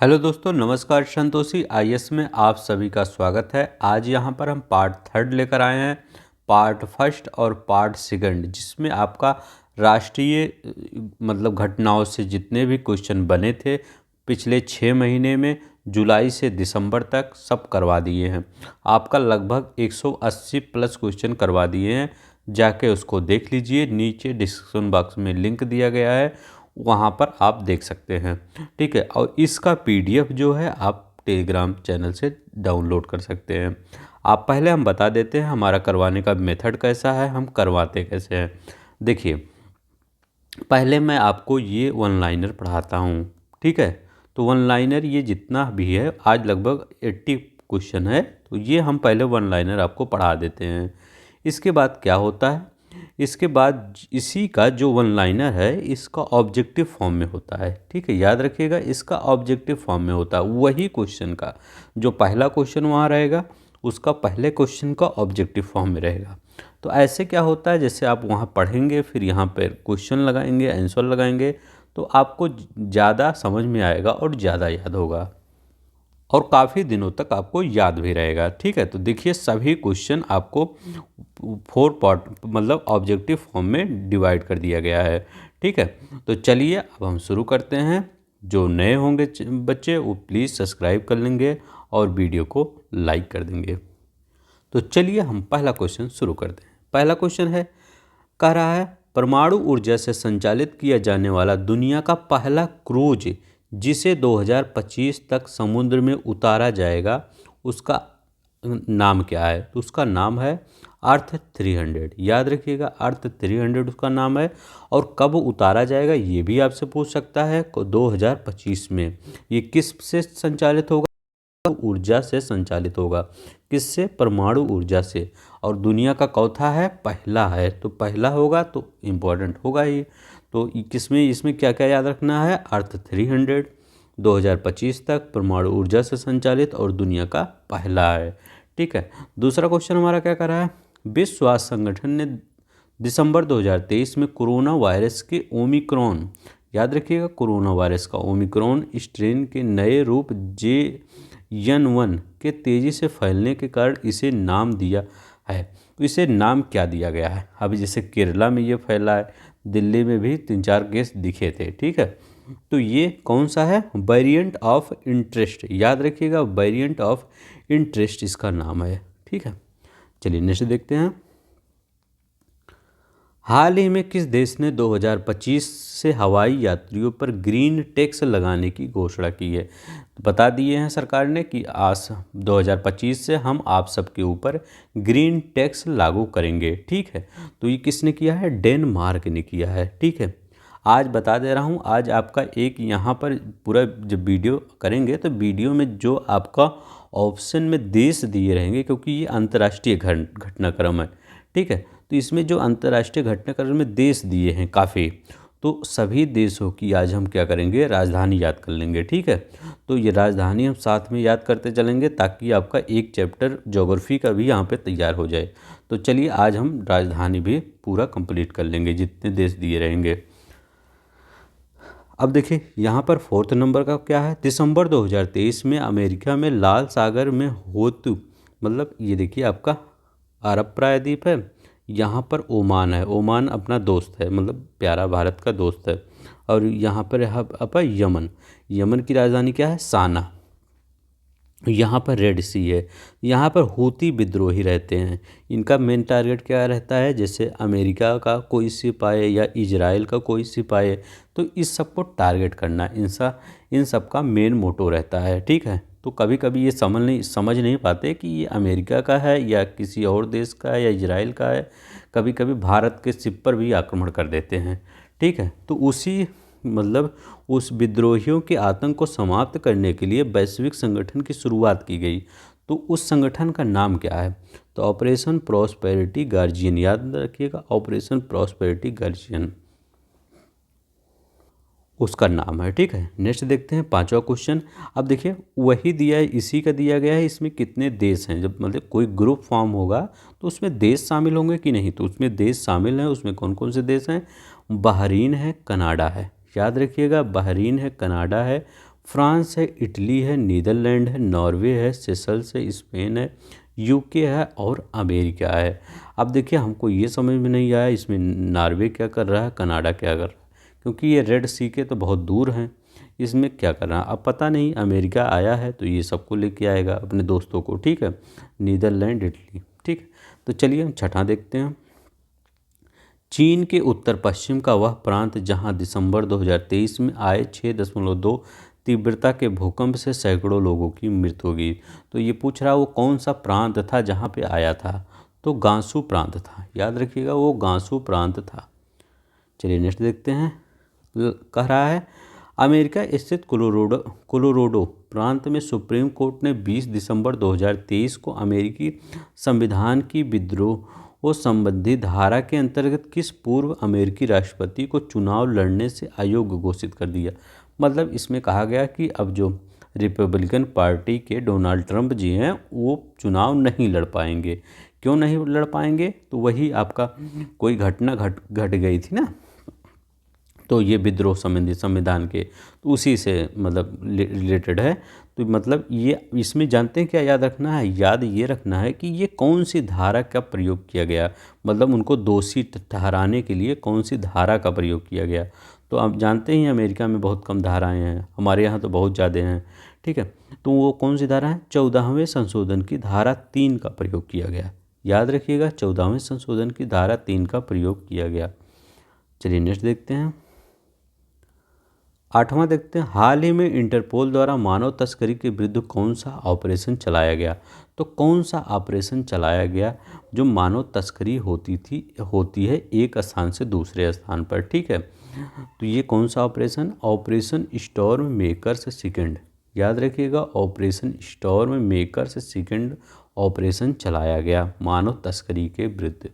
Hello दोस्तों, नमस्कार। Santoshi IAS में आप सभी का स्वागत है। आज यहाँ पर हम पार्ट थर्ड लेकर आए हैं, पार्ट फर्स्ट और पार्ट सेकंड, जिसमें आपका राष्ट्रीय घटनाओं से जितने भी क्वेश्चन बने थे पिछले 6 महीने में, जुलाई से दिसंबर तक सब करवा दिए हैं। आपका लगभग 180 प्लस क्वेश्चन करवा दिए हैं। जाके उसको देख लीजिए, नीचे डिस्क्रिप्शन बॉक्स में लिंक दिया गया है, वहाँ पर आप देख सकते हैं। ठीक है, और इसका पीडीएफ जो है आप टेलीग्राम चैनल से डाउनलोड कर सकते हैं। आप पहले हम बता देते हैं हमारा करवाने का मेथड कैसा है, हम करवाते कैसे हैं। देखिए, पहले मैं आपको ये वन लाइनर पढ़ाता हूँ। ठीक है, तो वन लाइनर ये जितना भी है, आज लगभग 80 क्वेश्चन है, तो ये हम पहले वन लाइनर आपको पढ़ा देते हैं। इसके बाद क्या होता है, इसके बाद इसी का जो वन लाइनर है इसका ऑब्जेक्टिव फॉर्म में होता है। ठीक है, याद रखिएगा, इसका ऑब्जेक्टिव फॉर्म में होता है। वही क्वेश्चन का जो पहला क्वेश्चन वहाँ रहेगा, उसका पहले क्वेश्चन का ऑब्जेक्टिव फॉर्म में रहेगा। तो ऐसे क्या होता है, जैसे आप वहाँ पढ़ेंगे, फिर यहाँ पर क्वेश्चन लगाएंगे, आंसर लगाएंगे, तो आपको ज़्यादा समझ में आएगा और ज़्यादा याद होगा और काफ़ी दिनों तक आपको याद भी रहेगा। ठीक है, तो देखिए, सभी क्वेश्चन आपको 4 पार्ट ऑब्जेक्टिव फॉर्म में डिवाइड कर दिया गया है। ठीक है, तो चलिए अब हम शुरू करते हैं। जो नए होंगे बच्चे, वो प्लीज़ सब्सक्राइब कर लेंगे और वीडियो को लाइक कर देंगे। तो चलिए हम पहला क्वेश्चन शुरू करते हैं। पहला क्वेश्चन है, कह रहा है, परमाणु ऊर्जा से संचालित किया जाने वाला दुनिया का पहला क्रूज जिसे 2025 तक समुद्र में उतारा जाएगा, उसका नाम क्या है? तो उसका नाम है अर्थ 300। याद रखिएगा, अर्थ 300 उसका नाम है। और कब उतारा जाएगा ये भी आपसे पूछ सकता है। 2025 में। ये किस से संचालित होगा? ऊर्जा से संचालित होगा। किससे? परमाणु ऊर्जा से। और दुनिया का चौथा है, पहला है, तो पहला होगा तो इम्पोर्टेंट होगा ही। तो किसमें, इसमें क्या क्या याद रखना है? अर्थ 300, 2025 तक परमाणु ऊर्जा से संचालित और दुनिया का पहला है। ठीक है, दूसरा क्वेश्चन हमारा क्या कर रहा है, विश्व स्वास्थ्य संगठन ने दिसंबर 2023 में कोरोना वायरस के ओमिक्रॉन, याद रखिएगा, कोरोना वायरस का ओमिक्रॉन स्ट्रेन के नए रूप JN1 के तेज़ी से फैलने के कारण इसे नाम दिया है। तो इसे नाम क्या दिया गया है? अभी जैसे केरला में ये फैला है, दिल्ली में भी 3-4 केस दिखे थे। ठीक है, तो ये कौन सा है? Variant of interest. याद रखिएगा, वेरिएंट ऑफ इंटरेस्ट इसका नाम है। ठीक है, चलिए नेक्स्ट देखते हैं। हाल ही में किस देश ने 2025 से हवाई यात्रियों पर ग्रीन टैक्स लगाने की घोषणा की है? तो बता दिए हैं सरकार ने कि आज 2025 से हम आप सबके ऊपर ग्रीन टैक्स लागू करेंगे। ठीक है, तो ये किसने किया है? डेनमार्क ने किया है। ठीक है, आज बता दे रहा हूँ, आज आपका एक यहाँ पर पूरा जब वीडियो करेंगे तो वीडियो में जो आपका ऑप्शन में देश दिए रहेंगे, क्योंकि ये अंतर्राष्ट्रीय घटनाक्रम है। ठीक है, तो इसमें जो अंतर्राष्ट्रीय घटनाक्रम में देश दिए हैं काफ़ी, तो सभी देशों की आज हम क्या करेंगे, राजधानी याद कर लेंगे। ठीक है, तो ये राजधानी हम साथ में याद करते चलेंगे ताकि आपका एक चैप्टर ज्योग्राफी का भी यहाँ पे तैयार हो जाए। तो चलिए आज हम राजधानी भी पूरा कंप्लीट कर लेंगे जितने देश दिए रहेंगे। अब देखिए, यहाँ पर 4th नंबर का क्या है, दिसंबर 2023 में अमेरिका में लाल सागर में होतु, ये देखिए आपका अरब प्रायद्वीप है, यहाँ पर ओमान है, ओमान अपना दोस्त है, प्यारा भारत का दोस्त है। और यहाँ पर है अपा यमन, यमन की राजधानी क्या है? साना। यहाँ पर रेड सी है, यहाँ पर हूती विद्रोही रहते हैं। इनका मेन टारगेट क्या रहता है, जैसे अमेरिका का कोई सिपाही या इजराइल का कोई सिपाही, तो इस सब को टारगेट करना इन सब का मेन मोटो रहता है। ठीक है, तो कभी कभी ये समझ नहीं पाते कि ये अमेरिका का है या किसी और देश का है या इजराइल का है। कभी कभी भारत के सिप पर भी आक्रमण कर देते हैं। ठीक है, तो उस विद्रोहियों के आतंक को समाप्त करने के लिए वैश्विक संगठन की शुरुआत की गई। तो उस संगठन का नाम क्या है? तो ऑपरेशन प्रॉस्पेरिटी गार्जियन। याद रखिएगा, ऑपरेशन प्रॉस्पेरिटी गार्जियन उसका नाम है। ठीक है, नेक्स्ट देखते हैं 5वां क्वेश्चन। अब देखिए, वही दिया है, इसी का दिया गया है, इसमें कितने देश हैं। जब कोई ग्रुप फॉर्म होगा तो उसमें देश शामिल होंगे कि नहीं, तो उसमें देश शामिल हैं। उसमें कौन कौन से देश हैं? बहरीन है, कनाडा है। याद रखिएगा, बहरीन है, कनाडा है, फ्रांस है, इटली है, नीदरलैंड है, नॉर्वे है, सेशल्स है, स्पेन है, यूके है और अमेरिका है। अब देखिए हमको ये समझ में नहीं आया इसमें नॉर्वे क्या कर रहा है, कनाडा क्या कर रहा है, क्योंकि ये रेड सी के तो बहुत दूर हैं। इसमें क्या करना अब पता नहीं। अमेरिका आया है तो ये सबको लेके आएगा अपने दोस्तों को, ठीक है। नीदरलैंड, इटली, ठीक है। तो चलिए हम छठा देखते हैं। चीन के उत्तर पश्चिम का वह प्रांत जहां दिसंबर 2023 में आए 6.2 तीव्रता के भूकंप से सैकड़ों लोगों की मृत्यु हो गई। तो ये पूछ रहा वो कौन सा प्रांत था जहां पे आया था, तो गांसू प्रांत था। याद रखिएगा वो गांसू प्रांत था। चलिए नेक्स्ट देखते हैं। कह रहा है अमेरिका स्थित कोलोराडो प्रांत में सुप्रीम कोर्ट ने 20 दिसंबर 2023 को अमेरिकी संविधान की विद्रोह संबंधी धारा के अंतर्गत किस पूर्व अमेरिकी राष्ट्रपति को चुनाव लड़ने से अयोग्य घोषित कर दिया। मतलब इसमें कहा गया कि अब जो रिपब्लिकन पार्टी के डोनाल्ड ट्रंप जी हैं वो चुनाव नहीं लड़ पाएंगे। क्यों नहीं लड़ पाएंगे, तो वही आपका कोई घटना घट गई थी ना, तो ये विद्रोह संबंधी संविधान के, तो उसी से मतलब रिलेटेड है। तो मतलब ये इसमें जानते हैं क्या याद रखना है, याद ये रखना है कि ये कौन सी धारा का प्रयोग किया गया, मतलब उनको दोषी ठहराने के लिए कौन सी धारा का प्रयोग किया गया। तो आप जानते ही अमेरिका में बहुत कम धाराएं हैं, हमारे यहाँ तो बहुत ज़्यादा हैं, ठीक है। तो वो कौन सी धारा है, 14वें संशोधन की धारा 3 का प्रयोग किया गया। याद रखिएगा 14वें संशोधन की धारा 3 का प्रयोग किया गया। चलिए नेक्स्ट देखते हैं। आठवां देखते हैं। हाल ही में इंटरपोल द्वारा मानव तस्करी के विरुद्ध कौन सा ऑपरेशन चलाया गया। तो कौन सा ऑपरेशन चलाया गया जो मानव तस्करी होती है एक स्थान से दूसरे स्थान पर, ठीक है। तो ये कौन सा operation, operation storm makers second. याद रखिएगा operation storm makers second operation चलाया गया मानव तस्करी के विरुद्ध।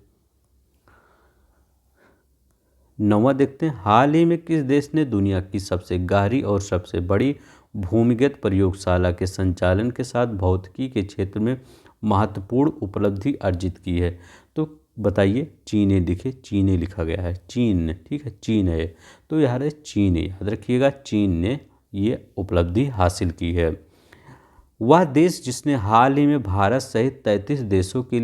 नौवां देखते हैं। हाल ही में किस देश ने दुनिया की सबसे गहरी और सबसे बड़ी भूमिगत प्रयोगशाला के संचालन के साथ भौतिकी के क्षेत्र में महत्वपूर्ण उपलब्धि अर्जित की है। तो बताइए, चीन लिखे, चीन लिखा गया है, चीन, ठीक है, चीन है। तो यार है चीन, याद रखिएगा चीन ने ये उपलब्धि हासिल की है। वह देश जिसने हाल ही में भारत सहित 33 देशों के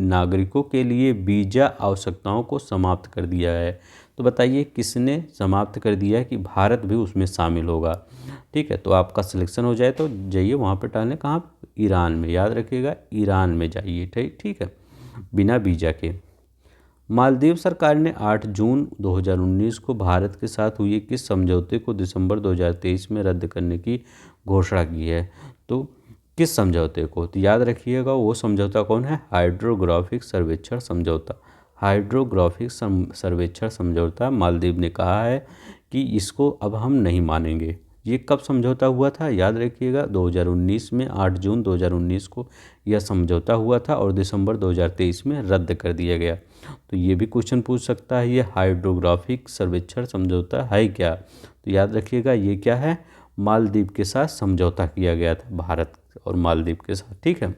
नागरिकों के लिए वीज़ा आवश्यकताओं को समाप्त कर दिया है। तो बताइए किसने समाप्त कर दिया है कि भारत भी उसमें शामिल होगा, ठीक है। तो आपका सिलेक्शन हो जाए तो जाइए वहाँ पर टहलने, कहाँ, ईरान में। याद रखिएगा ईरान में जाइए, ठीक है, बिना वीज़ा के। मालदीव सरकार ने 8 जून 2019 को भारत के साथ हुए किस समझौते को दिसंबर 2023 में रद्द करने की घोषणा की है। तो किस समझौते को, तो याद रखिएगा वो समझौता कौन है, हाइड्रोग्राफिक सर्वेक्षण समझौता। हाइड्रोग्राफिक सर्वेक्षण समझौता मालदीव ने कहा है कि इसको अब हम नहीं मानेंगे। ये कब समझौता हुआ था, याद रखिएगा 2019 में, 8 जून 2019 को यह समझौता हुआ था और दिसंबर 2023 में रद्द कर दिया गया। तो ये भी क्वेश्चन पूछ सकता है, ये हाइड्रोग्राफिक सर्वेक्षण समझौता है क्या। तो याद रखिएगा ये क्या है, मालदीव के साथ समझौता किया गया था, भारत और मालदीव के साथ, ठीक है।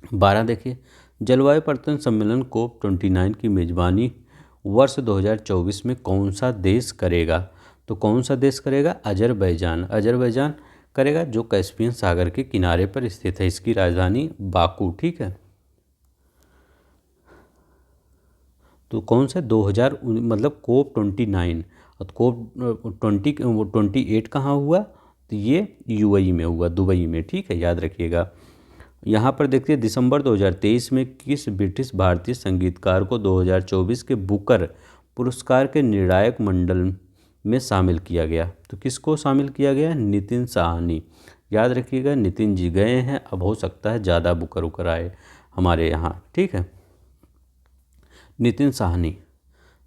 12 देखिए। जलवायु परिवर्तन सम्मेलन COP29 की मेजबानी वर्ष 2024 में कौन सा देश करेगा। तो कौन सा देश करेगा, अजरबैजान। अजरबैजान करेगा जो कैस्पियन सागर के किनारे पर स्थित है, इसकी राजधानी बाकू, ठीक है। तो कौन सा 2000 मतलब COP29 और COP28 कहाँ हुआ, तो ये UAE में हुआ, दुबई में, ठीक है, याद रखिएगा। यहाँ पर देखिए दिसंबर 2023 में किस ब्रिटिश भारतीय संगीतकार को 2024 के बुकर पुरस्कार के निर्णायक मंडल में शामिल किया गया। तो किसको शामिल किया गया, नितिन साहनी। याद रखिएगा नितिन जी गए हैं, अब हो सकता है ज़्यादा बुकर उकर आए हमारे यहाँ, ठीक है। नितिन साहनी।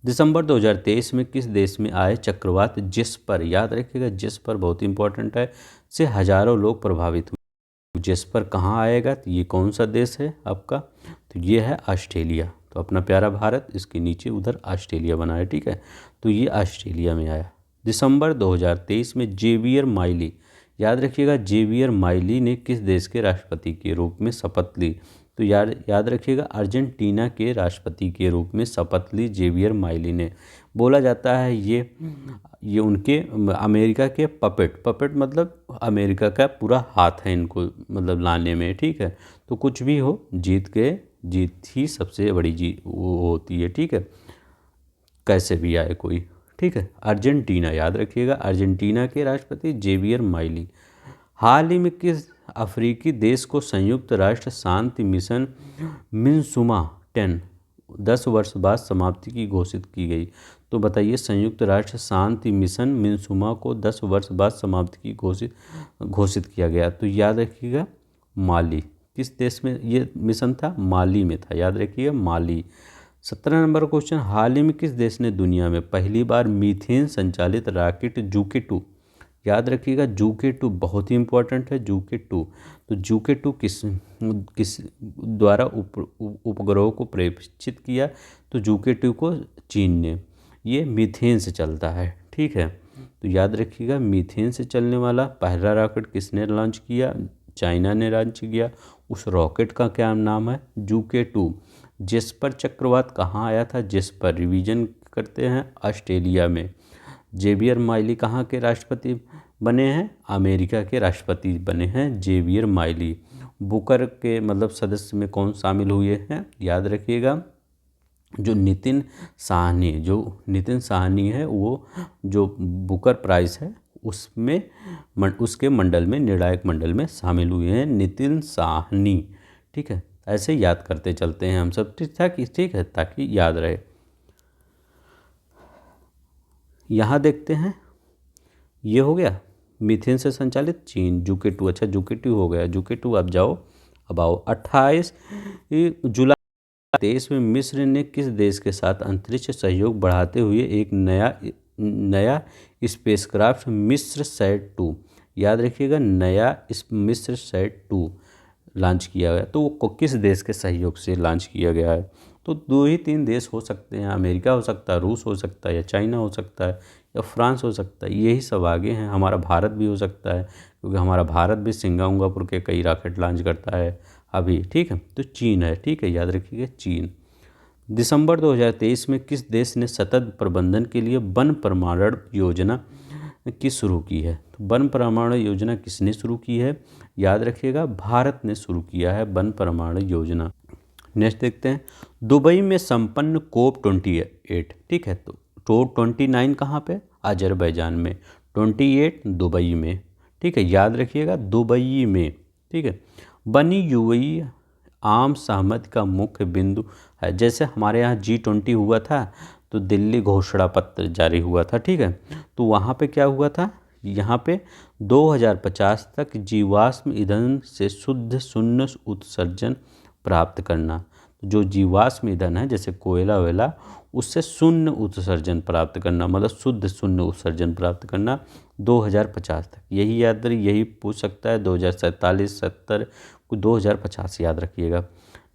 दिसंबर 2023 में किस देश में आए चक्रवात जेस्पर, याद रखिएगा जेस्पर बहुत इंपॉर्टेंट है, से हजारों लोग प्रभावित हुए। जेस्पर कहाँ आएगा, तो ये कौन सा देश है आपका, तो ये है ऑस्ट्रेलिया। तो अपना प्यारा भारत, इसके नीचे उधर ऑस्ट्रेलिया बना है, ठीक है। तो ये ऑस्ट्रेलिया में आया। दिसंबर 2023 में जेवियर माइली, याद रखिएगा जेवियर माइली ने किस देश के राष्ट्रपति के रूप में शपथ ली। तो याद रखिएगा अर्जेंटीना के राष्ट्रपति के रूप में शपथ ली जेवियर माइली ने। बोला जाता है ये उनके अमेरिका के पपेट मतलब अमेरिका का पूरा हाथ है इनको मतलब लाने में, ठीक है। तो कुछ भी हो, जीत ही सबसे बड़ी जीत वो होती है, ठीक है, कैसे भी आए कोई, ठीक है। अर्जेंटीना, याद रखिएगा, अर्जेंटीना के राष्ट्रपति जेवियर माइली। हाल ही में किस अफ्रीकी देश को संयुक्त राष्ट्र शांति मिशन मिन्सुमा 10 वर्ष बाद समाप्ति की घोषित की गई? तो बताइए, संयुक्त राष्ट्र शांति मिशन मिन्सुमा को 10 वर्ष बाद समाप्ति की घोषित किया गया। तो याद रखिएगा माली। किस देश में ये मिशन था? माली में था, याद रखिएगा माली। 17 नंबर क्वेश्चन, हाल ही में किस देश ने दुनिया में पहली बार मीथेन संचालित रॉकेट जूके 2, याद रखिएगा जूके 2 बहुत ही इंपॉर्टेंट है, जूके 2। तो जूके 2 किस द्वारा उपग्रहों को प्रक्षेपित किया? तो जूके 2 को चीन ने, ये मीथेन से चलता है, ठीक है। तो याद रखिएगा मीथेन से चलने वाला पहला रॉकेट किसने लॉन्च किया? चाइना ने लॉन्च किया। उस रॉकेट का क्या नाम है? जूके 2। जेस्पर चक्रवात कहाँ आया था? जेस्पर, रिवीजन करते हैं, ऑस्ट्रेलिया में। जेवियर माइली कहाँ के राष्ट्रपति बने हैं? अमेरिका के राष्ट्रपति बने हैं जेवियर माइली। बुकर के मतलब सदस्य में कौन शामिल हुए हैं? याद रखिएगा जो नितिन साहनी है, वो जो बुकर प्राइज़ है उसमें उसके मंडल में, निर्णायक मंडल में शामिल हुए हैं नितिन साहनी, ठीक है। ऐसे याद करते चलते हैं हम सब, ठीक है, ताकि याद रहे। यहाँ देखते हैं, ये हो गया मीथेन से संचालित चीन, जूके 2। अच्छा जूके 2 हो गया, जूके 2 अब जाओ, अब आओ 28 जुलाई 2023 में मिस्र ने किस देश के साथ अंतरिक्ष सहयोग बढ़ाते हुए एक नया स्पेसक्राफ्ट मिस्र सैट 2, याद रखिएगा नया मिस्र सैट 2 लॉन्च किया गया? तो वो किस देश के सहयोग से लॉन्च किया गया है? तो 2 ही 3 देश हो सकते हैं, अमेरिका हो सकता है, रूस हो सकता है, या चाइना हो सकता है, या फ्रांस हो सकता है, यही सब आगे हैं। हमारा भारत भी हो सकता है, क्योंकि हमारा भारत भी सिंगापुर के कई रॉकेट लॉन्च करता है अभी, ठीक है। तो चीन है, ठीक है, याद रखिएगा चीन। दिसंबर 2023 में किस देश ने सतत प्रबंधन के लिए वन प्रमाणन योजना की शुरू की है? तो वन प्रमाणन योजना किसने शुरू की है? याद रखिएगा भारत ने शुरू किया है वन प्रमाणन योजना। नेक्स्ट देखते हैं, दुबई में संपन्न कोप 28, ठीक है। तो टॉप 29 कहाँ पे? अजरबैजान में। 28 दुबई में, ठीक है, याद रखिएगा दुबई में, ठीक है। बनी यूएई आम सहमति का मुख्य बिंदु है। जैसे हमारे यहाँ G20 हुआ था तो दिल्ली घोषणा पत्र जारी हुआ था, ठीक है। तो वहाँ पे क्या हुआ था? यहाँ पे 2050 तक जीवाश्म ईंधन से शुद्ध शून्य उत्सर्जन प्राप्त करना। जो जीवाश्म ईंधन है जैसे कोयला वेला, उससे शून्य उत्सर्जन प्राप्त करना, मतलब शुद्ध शून्य उत्सर्जन प्राप्त करना 2050 तक। यही याद रही, यही पूछ सकता है 2047, 70, 2050 याद रखिएगा।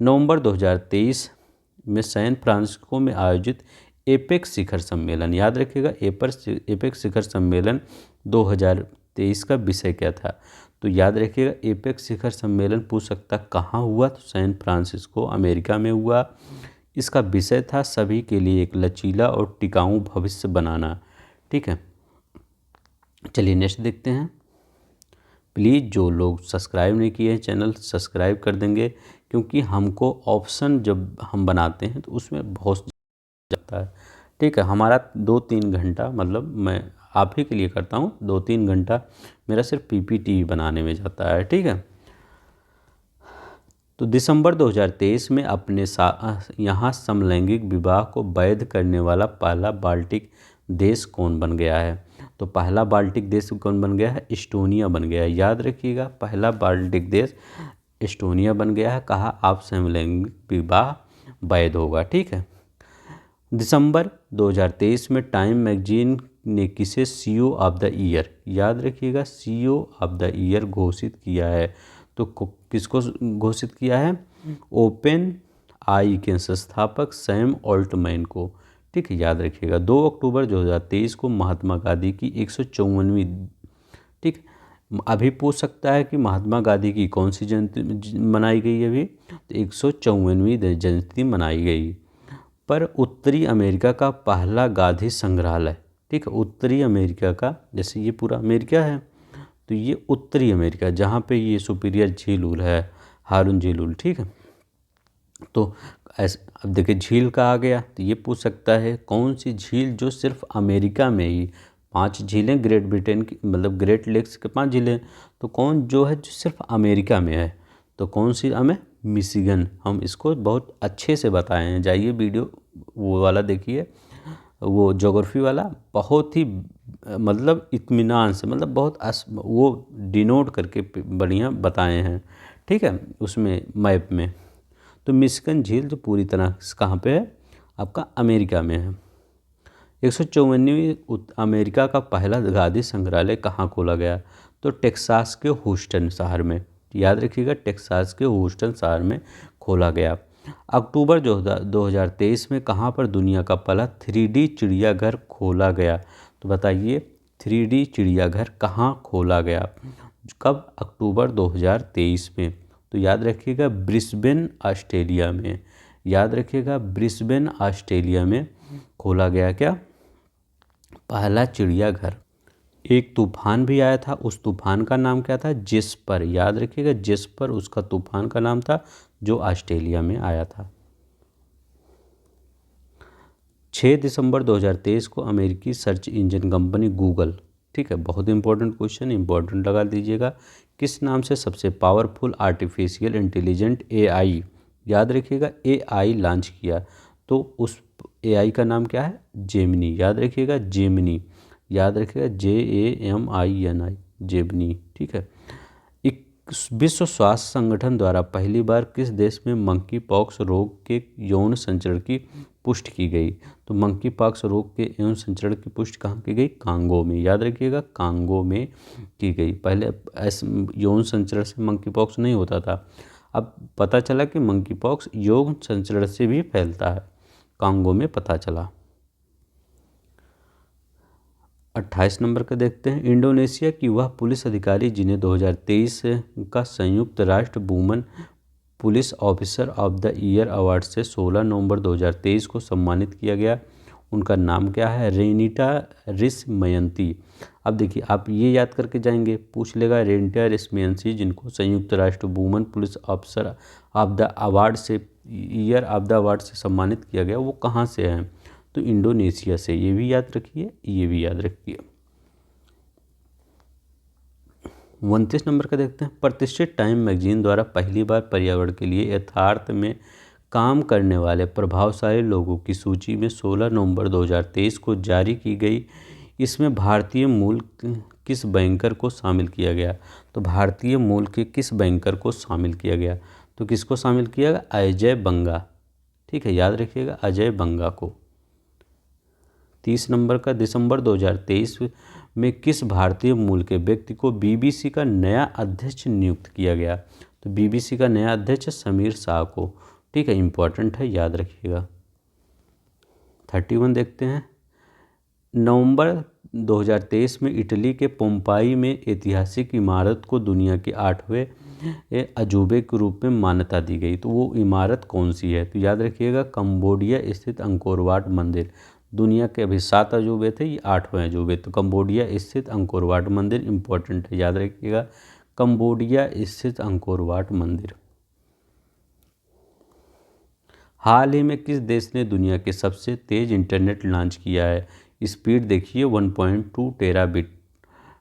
नवंबर 2023 में सैन फ्रांसिस्को में आयोजित एपेक्स शिखर सम्मेलन, याद रखिएगा एपेक्स शिखर सम्मेलन 2023 का विषय क्या था? तो याद रखिएगा एपेक्स शिखर सम्मेलन पूछ सकता कहाँ हुआ? तो सैन फ्रांसिस्को अमेरिका में हुआ। इसका विषय था सभी के लिए एक लचीला और टिकाऊ भविष्य बनाना, ठीक है। चलिए नेक्स्ट देखते हैं। प्लीज़ जो लोग सब्सक्राइब नहीं किए हैं चैनल सब्सक्राइब कर देंगे, क्योंकि हमको ऑप्शन जब हम बनाते हैं तो उसमें बहुत जाता है, ठीक है। हमारा 2-3 घंटा, मतलब मैं आप ही के लिए करता हूँ, 2-3 घंटा मेरा सिर्फ PPT बनाने में जाता है, ठीक है। तो दिसंबर 2023 में अपने यहाँ समलैंगिक विवाह को वैध करने वाला पहला बाल्टिक देश कौन बन गया है? तो पहला बाल्टिक देश कौन बन गया है? एस्टोनिया बन गया है, याद रखिएगा पहला बाल्टिक देश एस्टोनिया बन गया है। कहा आप समलैंगिक विवाह वैध होगा, ठीक है। दिसंबर 2023 में टाइम मैगजीन ने किसे CEO ऑफ द ईयर, याद रखिएगा CEO ऑफ द ईयर घोषित किया है? तो किसको घोषित किया है? ओपन आई के संस्थापक सैम ऑल्टमैन को, ठीक है, याद रखिएगा। 2 अक्टूबर 2023 को महात्मा गांधी की 154वीं, ठीक। अभी पूछ सकता है कि महात्मा गांधी की कौन सी जयंती मनाई गई अभी? तो 154वीं जयंती मनाई गई। पर उत्तरी अमेरिका का पहला गांधी संग्रहालय, ठीक है, उत्तरी अमेरिका का, जैसे ये पूरा अमेरिका है तो ये उत्तरी अमेरिका जहाँ पे ये सुपीरियर झील उल है, हारून झील उल, ठीक है। तो ऐसे अब देखिए झील का आ गया तो ये पूछ सकता है कौन सी झील जो सिर्फ अमेरिका में ही, 5 झीलें ग्रेट ब्रिटेन की, मतलब ग्रेट लेक्स के 5 झीलें, तो कौन जो है जो सिर्फ अमेरिका में है, तो कौन सी हमें, मिशिगन। हम इसको बहुत अच्छे से बताए हैं, जाइए वीडियो वो वाला देखिए, वो ज्योग्राफी वाला, बहुत ही मतलब इत्मीनान से, मतलब बहुत वो डिनोट करके बढ़िया बताए हैं, ठीक है, उसमें मैप में। तो मिशिगन झील जो पूरी तरह कहाँ पे है, आपका अमेरिका में है। 154वीं अमेरिका का पहला गांधी संग्रहालय कहाँ खोला गया, तो टेक्सास के ह्यूस्टन शहर में, याद रखिएगा, टेक्सास के ह्यूस्टन शहर में खोला गया। अक्टूबर 2023 में कहाँ पर दुनिया का पहला 3D चिड़ियाघर खोला गया, तो बताइए 3D चिड़ियाघर कहाँ खोला गया, कब, अक्टूबर 2023 में। तो याद रखिएगा ब्रिस्बेन ऑस्ट्रेलिया में, याद रखिएगा ब्रिस्बेन ऑस्ट्रेलिया में खोला गया क्या, पहला चिड़ियाघर। एक तूफान भी आया था, उस तूफान का नाम क्या था, जेस्पर, याद रखिएगा जेस्पर उसका तूफान का नाम था जो ऑस्ट्रेलिया में आया था। 6 दिसंबर 2023 को अमेरिकी सर्च इंजन कंपनी गूगल, ठीक है, बहुत इंपॉर्टेंट क्वेश्चन, इंपॉर्टेंट लगा दीजिएगा, किस नाम से सबसे पावरफुल आर्टिफिशियल इंटेलिजेंट AI, याद रखिएगा AI लॉन्च किया, तो उस AI का नाम क्या है, जेमिनी, याद रखिएगा जेमिनी, याद रखिएगा JAMINI, जेमिनी, ठीक है। विश्व स्वास्थ्य संगठन द्वारा पहली बार किस देश में मंकी पॉक्स रोग के यौन संचरण की पुष्टि की गई, तो मंकी पॉक्स रोग के यौन संचरण की पुष्टि कहाँ की गई, कांगो में, याद रखिएगा कांगो में की गई। पहले ऐसे यौन संचरण से मंकी पॉक्स नहीं होता था, अब पता चला कि मंकी पॉक्स यौन संचरण से भी फैलता है, कांगो में पता चला। 28 नंबर का देखते हैं, इंडोनेशिया की वह पुलिस अधिकारी जिन्हें 2023 का संयुक्त राष्ट्र woman police officer of the year award से 16 नवंबर 2023 को सम्मानित किया गया, उनका नाम क्या है, रेनिटा रिस्मयंती। अब देखिए आप ये याद करके जाएंगे, पूछ लेगा रेनिटा रिस्मयंती जिनको संयुक्त राष्ट्र woman police officer of the award से, ईयर ऑफ द अवार्ड से सम्मानित किया गया, वो कहाँ से हैं, तो इंडोनेशिया से, ये भी याद रखिए, ये भी याद रखिए। 29 नंबर का देखते हैं, प्रतिष्ठित टाइम मैगजीन द्वारा पहली बार पर्यावरण के लिए यथार्थ में काम करने वाले प्रभावशाली लोगों की सूची में 16 नवंबर 2023 को जारी की गई, इसमें भारतीय मूल किस बैंकर को शामिल किया गया, तो भारतीय मूल के किस बैंकर को शामिल किया गया, तो किसको शामिल किया गया, अजय बंगा, ठीक है, याद रखिएगा अजय बंगा को। 30 नंबर का, दिसंबर 2023 में किस भारतीय मूल के व्यक्ति को BBC का नया अध्यक्ष नियुक्त किया गया, तो BBC का नया अध्यक्ष समीर शाह को, ठीक है, इंपॉर्टेंट है, याद रखिएगा। 31 देखते हैं, नवंबर 2023 में इटली के पोम्पाई में ऐतिहासिक इमारत को दुनिया के 8वें अजूबे के रूप में मान्यता दी गई, तो वो इमारत कौन सी है, तो याद रखिएगा कंबोडिया स्थित अंकोर वाट मंदिर, दुनिया के अभी 7 अजूबे थे, ये 8वें अजूबे, तो कंबोडिया स्थित अंकोर वाट मंदिर इंपॉर्टेंट है, याद रखिएगा कंबोडिया स्थित अंकोर वाट मंदिर। हाल ही में किस देश ने दुनिया के सबसे तेज इंटरनेट लॉन्च किया है, स्पीड देखिए 1.2 टेराबिट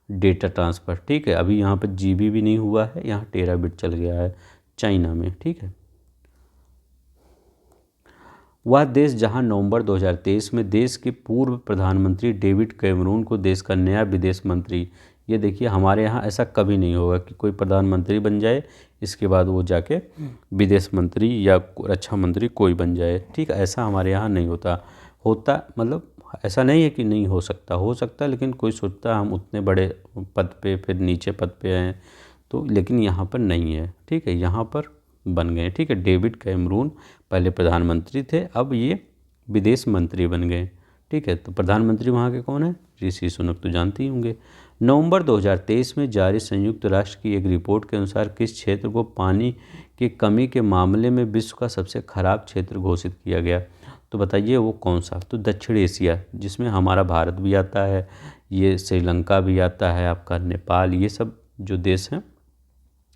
डेटा ट्रांसफ़र, ठीक है, अभी यहाँ पर GB भी नहीं हुआ है, यहाँ टेराबिट चल गया है, चाइना में, ठीक है। वह देश जहां नवंबर 2023 में देश के पूर्व प्रधानमंत्री डेविड कैमरून को देश का नया विदेश मंत्री, ये देखिए हमारे यहाँ ऐसा कभी नहीं होगा कि कोई प्रधानमंत्री बन जाए इसके बाद वो जाके विदेश मंत्री या रक्षा मंत्री कोई बन जाए, ठीक है, ऐसा हमारे यहाँ नहीं होता मतलब ऐसा नहीं है कि नहीं हो सकता, लेकिन कोई सोचता हम उतने बड़े पद पे फिर नीचे पद पे हैं, तो लेकिन यहाँ पर नहीं है, ठीक है, यहाँ पर बन गए, ठीक है, डेविड कैमरून पहले प्रधानमंत्री थे, अब ये विदेश मंत्री बन गए, ठीक है, तो प्रधानमंत्री वहाँ के कौन है, ऋषि सुनक, तो जानते ही होंगे। नवंबर 2023 में जारी संयुक्त राष्ट्र की एक रिपोर्ट के अनुसार किस क्षेत्र को पानी की कमी के मामले में विश्व का सबसे खराब क्षेत्र घोषित किया गया, तो बताइए वो कौन सा। तो दक्षिण एशिया, जिसमें हमारा भारत भी आता है, ये श्रीलंका भी आता है, आपका नेपाल, ये सब जो देश हैं,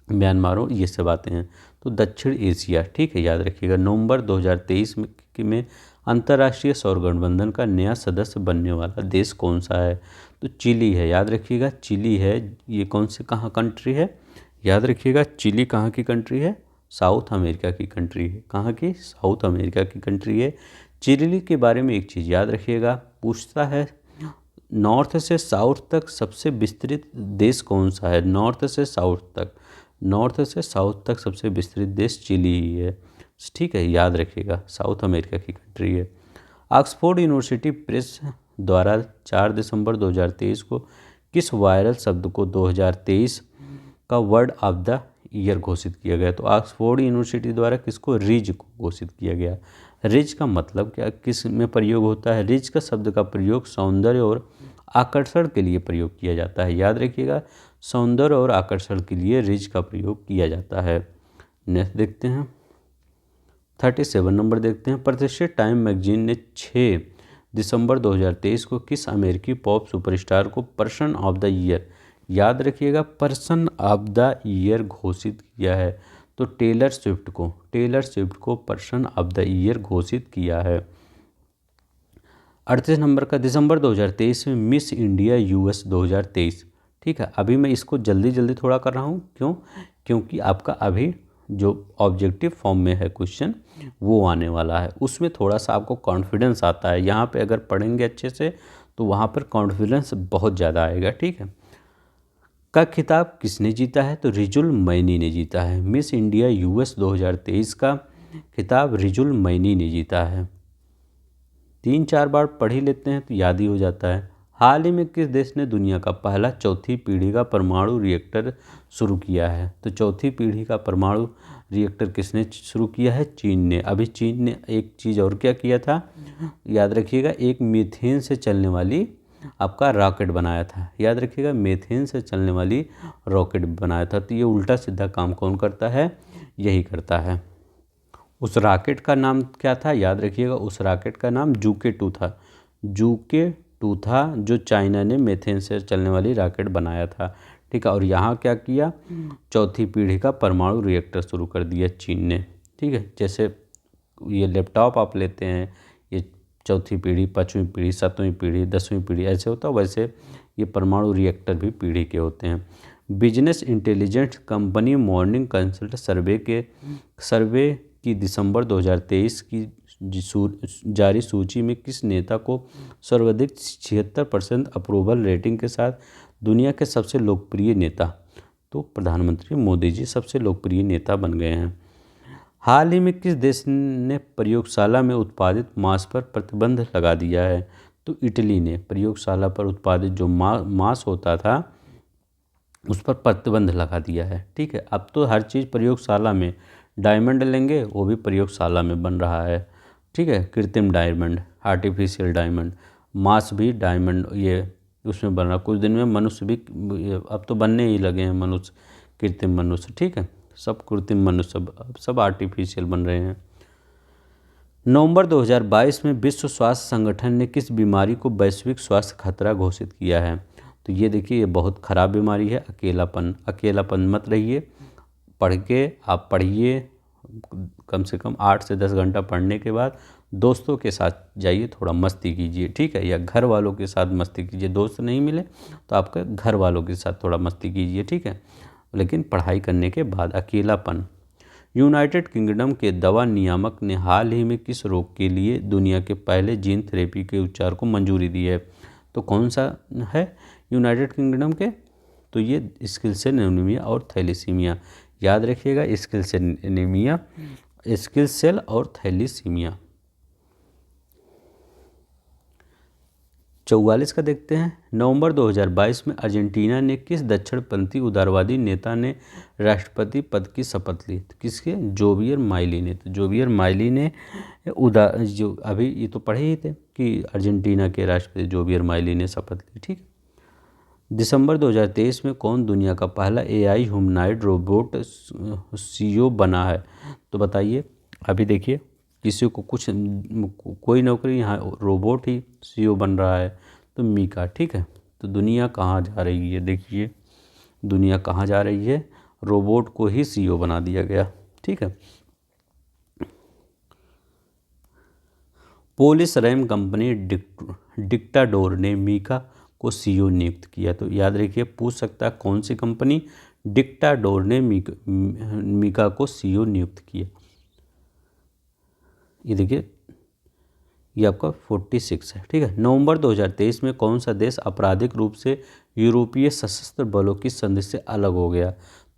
म्यांमार, ये सब आते हैं। तो दक्षिण एशिया, ठीक है, याद रखिएगा। नवंबर 2023 में अंतर्राष्ट्रीय सौर गठबंधन का नया सदस्य बनने वाला देश कौन सा है। तो चिली है, याद रखिएगा, चिली है। ये कौन से कहाँ कंट्री है, याद रखिएगा, चिली कहाँ की कंट्री है, साउथ अमेरिका की कंट्री है। कहाँ की, साउथ अमेरिका की कंट्री है। चिली के बारे में एक चीज़ याद रखिएगा, पूछता है नॉर्थ से साउथ तक सबसे विस्तृत देश कौन सा है। नॉर्थ से साउथ तक, नॉर्थ से साउथ तक सबसे विस्तृत देश चिली ही है, ठीक है, याद रखिएगा, साउथ अमेरिका की कंट्री है। ऑक्सफोर्ड यूनिवर्सिटी प्रेस द्वारा 4 दिसंबर 2023 को किस वायरल शब्द को 2023 का वर्ड ऑफ द ईयर घोषित किया गया। तो ऑक्सफोर्ड यूनिवर्सिटी द्वारा किसको, रिज को घोषित किया गया। रिज का मतलब क्या, किस में प्रयोग होता है। रिज का शब्द का प्रयोग सौंदर्य और आकर्षण के लिए प्रयोग किया जाता है, याद रखिएगा, सौंदर्य और आकर्षण के लिए रिज का प्रयोग किया जाता है। नेक्स्ट देखते हैं, 37 नंबर देखते हैं। प्रतिष्ठित टाइम मैगजीन ने 6 दिसंबर 2023 को किस अमेरिकी पॉप सुपरस्टार को पर्सन ऑफ द ईयर, याद रखिएगा, पर्सन ऑफ द ईयर घोषित किया है। तो टेलर स्विफ्ट को पर्सन ऑफ द ईयर घोषित किया है। 38 नंबर का, दिसंबर 2023 में मिस इंडिया यूएस 2023, ठीक है। अभी मैं इसको जल्दी जल्दी थोड़ा कर रहा हूँ, क्यों, क्योंकि आपका अभी जो ऑब्जेक्टिव फॉर्म में है क्वेश्चन वो आने वाला है, उसमें थोड़ा सा आपको कॉन्फिडेंस आता है। यहाँ पे अगर पढ़ेंगे अच्छे से तो वहाँ पर कॉन्फिडेंस बहुत ज़्यादा आएगा, ठीक है। का खिताब किसने जीता है। तो रिजुल मैनी ने जीता है। मिस इंडिया यूएस 2023 का खिताब रिजुल मैनी ने जीता है। 3-4 बार पढ़ ही लेते हैं तो याद ही हो जाता है। हाल ही में किस देश ने दुनिया का पहला चौथी पीढ़ी का परमाणु रिएक्टर शुरू किया है। तो चौथी पीढ़ी का परमाणु रिएक्टर किसने शुरू किया है, चीन ने। अभी चीन ने एक चीज़ और क्या किया था, याद रखिएगा, एक मीथेन से चलने वाली आपका रॉकेट बनाया था, याद रखिएगा, मीथेन से चलने वाली रॉकेट बनाया था। तो ये उल्टा सीधा काम कौन करता है, यही करता है। उस रॉकेट का नाम क्या था, याद रखिएगा, उस रॉकेट का नाम जूके 2 था। जूके 2 था, जो चाइना ने मीथेन से चलने वाली रॉकेट बनाया था, ठीक है। और यहाँ क्या किया, चौथी पीढ़ी का परमाणु रिएक्टर शुरू कर दिया चीन ने, ठीक है। जैसे ये लैपटॉप आप लेते हैं, ये चौथी पीढ़ी, 5वीं पीढ़ी, 7वीं पीढ़ी, 10वीं पीढ़ी ऐसे होता है, वैसे ये परमाणु रिएक्टर भी पीढ़ी के होते हैं। Business intelligence company Morning Consult survey की दिसंबर 2023 की जारी सूची में किस नेता को सर्वाधिक 76% अप्रूवल रेटिंग के साथ दुनिया के सबसे लोकप्रिय नेता, तो प्रधानमंत्री मोदी जी सबसे लोकप्रिय नेता बन गए हैं। हाल ही में किस देश ने प्रयोगशाला में उत्पादित मांस पर प्रतिबंध लगा दिया है। तो इटली ने प्रयोगशाला पर उत्पादित जो मांस होता था उस पर प्रतिबंध लगा दिया है, ठीक है। अब तो हर चीज़ प्रयोगशाला में, डायमंड लेंगे वो भी प्रयोगशाला में बन रहा है, ठीक है, कृत्रिम डायमंड, आर्टिफिशियल डायमंड, मांस भी डायमंड ये उसमें बन रहा। कुछ दिन में मनुष्य भी अब तो बनने ही लगे हैं, मनुष्य, कृत्रिम मनुष्य, ठीक है, सब कृत्रिम मनुष्य, सब आर्टिफिशियल बन रहे हैं। नवंबर 2022 में विश्व स्वास्थ्य संगठन ने किस बीमारी को वैश्विक स्वास्थ्य खतरा घोषित किया है। तो ये देखिए, ये बहुत ख़राब बीमारी है, अकेलापन मत रहिए, पढ़ के आप पढ़िए, कम से कम 8 से 10 घंटा पढ़ने के बाद दोस्तों के साथ जाइए, थोड़ा मस्ती कीजिए, ठीक है, या घर वालों के साथ मस्ती कीजिए। दोस्त नहीं मिले तो आपके घर वालों के साथ थोड़ा मस्ती कीजिए, ठीक है, लेकिन पढ़ाई करने के बाद। अकेलापन। यूनाइटेड किंगडम के दवा नियामक ने हाल ही में किस रोग के लिए दुनिया के पहले जीन थेरेपी के उपचार को मंजूरी दी है। तो कौन सा है यूनाइटेड किंगडम के, तो ये स्किल सेल एनीमिया और थैलेसीमिया, याद रखिएगा, sickle cell anaemia, sickle cell और थैलेसीमिया। 44 का देखते हैं। नवंबर 2022 में अर्जेंटीना ने किस दक्षिणपंथी उदारवादी नेता ने राष्ट्रपति पद की शपथ ली। तो किसके, जोवियर माइली ने। तो जोवियर माइली ने जो अभी ये तो पढ़े ही थे कि अर्जेंटीना के राष्ट्रपति जोवियर माइली ने शपथ ली, ठीक। दिसंबर 2023 में कौन दुनिया का पहला AI ह्यूमनॉइड रोबोट CEO बना है। तो बताइए, अभी देखिए किसी को कुछ कोई नौकरी, यहाँ रोबोट ही सीईओ बन रहा है, तो मीका। ठीक है, तो दुनिया कहाँ जा रही है, देखिए दुनिया कहाँ जा रही है, रोबोट को ही सीईओ बना दिया गया। ठीक है, पोलिस रैम कंपनी डिक्टाडोर ने मीका को सीईओ नियुक्त किया। तो याद रखिए, पूछ सकता है कौन सी कंपनी, डिक्टाडोर ने मीका को सीईओ नियुक्त किया। ये देखिए, ये आपका 46 है। ठीक है, नवंबर 2023 में कौन सा देश आपराधिक रूप से यूरोपीय सशस्त्र बलों की संधि से अलग हो गया।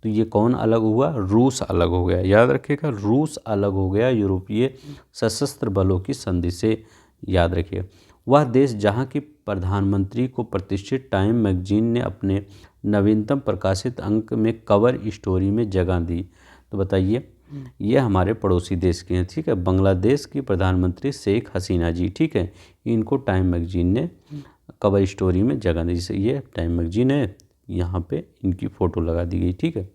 तो ये कौन अलग हुआ, रूस अलग हो गया। याद रखिएगा, रूस अलग हो गया यूरोपीय सशस्त्र बलों की संधि से। याद रखिए, वह देश जहां की प्रधानमंत्री को प्रतिष्ठित टाइम मैगजीन ने अपने नवीनतम प्रकाशित अंक में कवर स्टोरी में जगह दी। तो बताइए, ये हमारे पड़ोसी देश के हैं। ठीक है, बांग्लादेश की प्रधानमंत्री शेख हसीना जी। ठीक है, इनको टाइम मैगजीन ने कवर स्टोरी में जगह दी। जैसे ये टाइम मैगजीन है, यहाँ पे इनकी फ़ोटो लगा दी गई। ठीक है,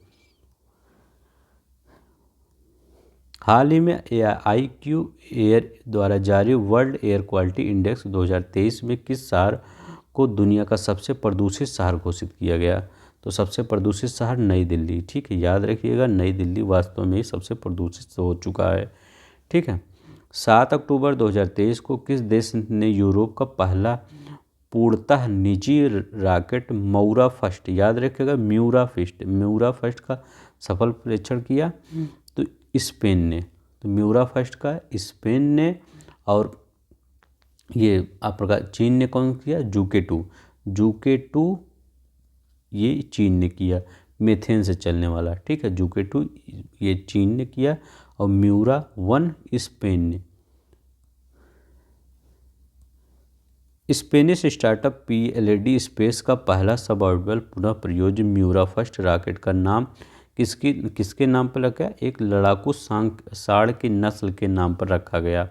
हाल ही में IQ एयर द्वारा जारी वर्ल्ड एयर क्वालिटी इंडेक्स 2023 में किस शहर को दुनिया का सबसे प्रदूषित शहर घोषित किया गया। तो सबसे प्रदूषित शहर नई दिल्ली। ठीक है, याद रखिएगा, नई दिल्ली वास्तव में ही सबसे प्रदूषित हो चुका है। ठीक है, 7 अक्टूबर 2023 को किस देश ने यूरोप का पहला पूर्णतः निजी रॉकेट म्यूरा फर्स्ट, याद रखिएगा म्यूरा फर्स्ट का सफल परीक्षण किया। तो स्पेन ने, तो म्यूरा फर्स्ट का स्पेन ने, और ये आपका चीन ने कौन किया, जूके टू ये चीन ने किया, मीथेन से चलने वाला। ठीक है, जूके टू ये चीन ने किया, और म्यूरा 1 स्पेन ने। स्पेनिश स्टार्टअप PLD स्पेस का पहला सबऑर्बिटल पुनः प्रयोज्य म्यूरा फर्स्ट रॉकेट का नाम किसके नाम पर रखा गया, एक लड़ाकू सांड की नस्ल के नाम पर रखा गया,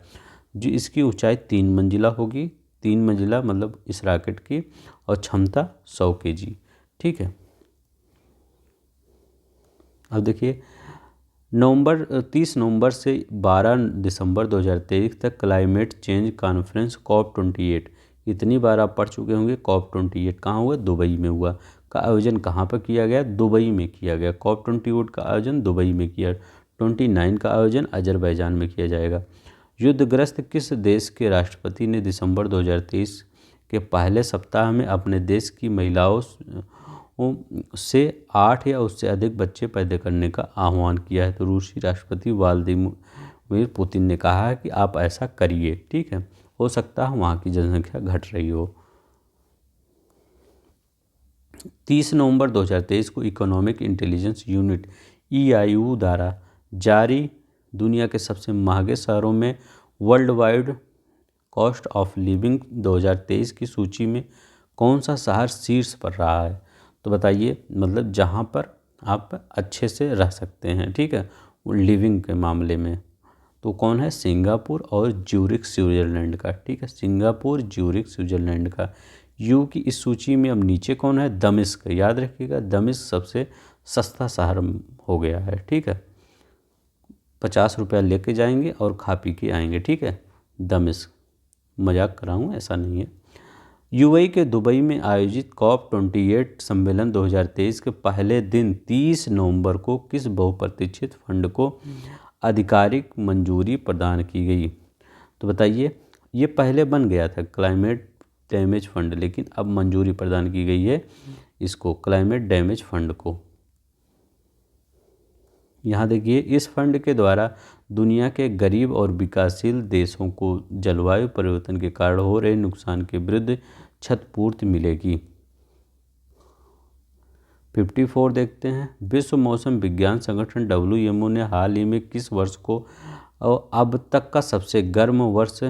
जो इसकी ऊंचाई 3 मंजिला होगी। 3 मंजिला मतलब इस रॉकेट की, और क्षमता 100 kg। ठीक है, अब देखिए, 30 नवंबर से 12 दिसंबर 2023 तक क्लाइमेट चेंज कॉन्फ्रेंस COP28, इतनी बार आप पढ़ चुके होंगे। COP28 कहाँ हुआ, दुबई में हुआ। का आयोजन कहाँ पर किया गया, दुबई में किया गया। COP28 का आयोजन दुबई में किया। 29 का आयोजन अजरबैजान में किया जाएगा। युद्धग्रस्त किस देश के राष्ट्रपति ने दिसंबर 2023 के पहले सप्ताह में अपने देश की महिलाओं से 8 या उससे अधिक बच्चे पैदा करने का आह्वान किया है। तो रूसी राष्ट्रपति व्लादिमीर पुतिन ने कहा है कि आप ऐसा करिए। ठीक है, हो सकता है वहाँ की जनसंख्या घट रही हो। 30 नवंबर 2023 को इकोनॉमिक इंटेलिजेंस यूनिट EIU द्वारा जारी दुनिया के सबसे महंगे शहरों में world wide cost of living 2023 की सूची में कौन सा शहर शीर्ष पर रहा है। तो बताइए, मतलब जहाँ पर आप अच्छे से रह सकते हैं। ठीक है, लिविंग के मामले में तो कौन है, सिंगापुर और ज्यूरिख स्विट्जरलैंड का। ठीक है, सिंगापुर, ज्यूरिख स्विट्जरलैंड का। यू की इस सूची में अब नीचे कौन है, दमिश्क। याद रखिएगा, दमिश्क सबसे सस्ता शहर हो गया है। ठीक है, 50 रुपया लेके जाएंगे और खा पी के आएंगे। ठीक है, दमिश्क, मजाक कर रहा हूँ, ऐसा नहीं है। UAE के दुबई में आयोजित COP28 सम्मेलन 2023 के पहले दिन 30 नवंबर को किस बहुप्रतीक्षित फंड को आधिकारिक मंजूरी प्रदान की गई। तो बताइए, ये पहले बन गया था क्लाइमेट डैमेज फंड, लेकिन अब मंजूरी प्रदान की गई है इसको, क्लाइमेट डैमेज फंड को। यहाँ देखिए, इस फंड के द्वारा दुनिया के गरीब और विकासशील देशों को जलवायु परिवर्तन के कारण हो रहे नुकसान के विरुद्ध क्षतिपूर्ति मिलेगी। 54 देखते हैं, विश्व मौसम विज्ञान संगठन WMO ने हाल ही में किस वर्ष को अब तक का सबसे गर्म वर्ष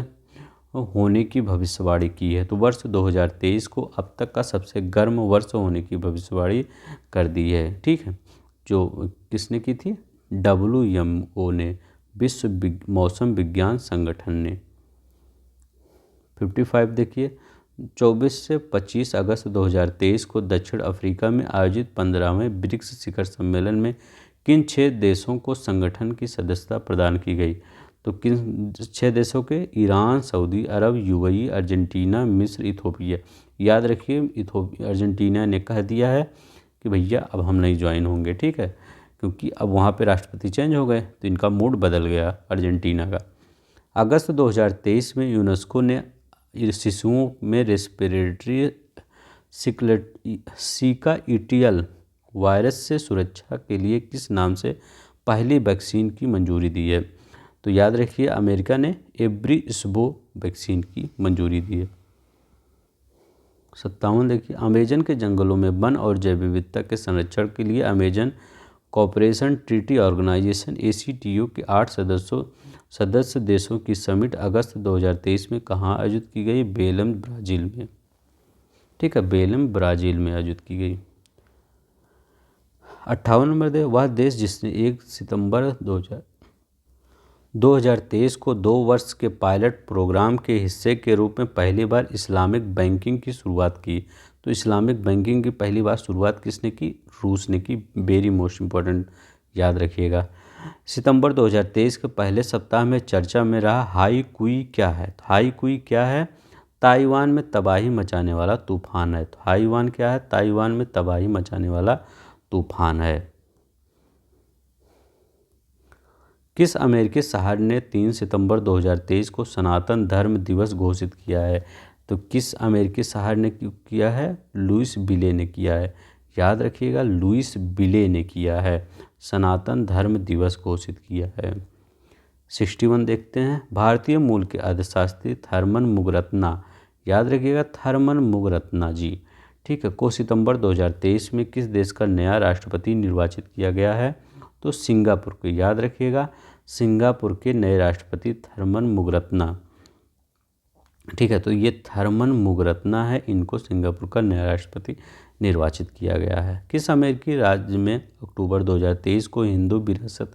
होने की भविष्यवाणी की है। तो वर्ष 2023 को अब तक का सबसे गर्म वर्ष होने की भविष्यवाणी कर दी है। ठीक है, जो किसने की थी, WMO ने, विश्व मौसम विज्ञान संगठन ने। 55 देखिए, 24 से 25 अगस्त 2023 को दक्षिण अफ्रीका में आयोजित 15वें ब्रिक्स शिखर सम्मेलन में किन 6 देशों को संगठन की सदस्यता प्रदान की गई। तो किन 6 देशों के? ईरान, सऊदी अरब, यूएई, अर्जेंटीना, मिस्र, इथोपिया। याद रखिए, अर्जेंटीना ने कह दिया है कि भैया अब हम नहीं ज्वाइन होंगे, ठीक है, क्योंकि अब वहाँ पे राष्ट्रपति चेंज हो गए तो इनका मूड बदल गया अर्जेंटीना का। अगस्त 2023 में यूनेस्को ने शिशुओं में रेस्पिरेटरी सिकाईटियल वायरस से सुरक्षा के लिए किस नाम से पहली वैक्सीन की मंजूरी दी है? तो याद रखिए, अमेरिका ने एब्रीस्बो वैक्सीन की मंजूरी दी है। 57 देखिए, अमेजन के जंगलों में वन और जैव विविधता के संरक्षण के लिए Amazon Cooperation Treaty Organization ACTO के 8 सदस्य देशों की समिट अगस्त 2023 में कहाँ आयोजित की गई? बेलम, ब्राज़ील में, ठीक है, बेलम ब्राज़ील में आयोजित की गई। 58 नंबर दे, वह देश जिसने 1 सितंबर 2023 को 2 वर्ष के पायलट प्रोग्राम के हिस्से के रूप में पहली बार इस्लामिक बैंकिंग की शुरुआत की। तो इस्लामिक बैंकिंग की पहली बार शुरुआत किसने की? रूस ने की। वेरी मोस्ट इम्पोर्टेंट, याद रखिएगा। सितंबर 2023 के पहले सप्ताह में चर्चा में रहा हाई कुई क्या है? तो हाई कुई क्या है? ताइवान में तबाही मचाने वाला तूफान है। तो हाईवान क्या है? ताइवान में तबाही मचाने वाला तूफान है। किस अमेरिकी शहर ने 3 सितंबर 2023 को सनातन धर्म दिवस घोषित किया है? तो किस अमेरिकी शहर ने किया है? लुइसविले ने किया है। याद रखिएगा, लुइसविले ने किया है, सनातन धर्म दिवस घोषित किया है। 61 देखते हैं, भारतीय मूल के अर्थशास्त्री थर्मन मुगरत्ना, याद रखिएगा थर्मन मुगरत्ना जी, ठीक है, को सितंबर 2023 में किस देश का नया राष्ट्रपति निर्वाचित किया गया है? तो सिंगापुर के, याद रखिएगा, सिंगापुर के नए राष्ट्रपति थर्मन मुगरत्ना, ठीक है। तो ये थर्मन मुगरत्ना है, इनको सिंगापुर का नया राष्ट्रपति निर्वाचित किया गया है। किस अमेरिकी राज्य में अक्टूबर 2023 को हिंदू विरासत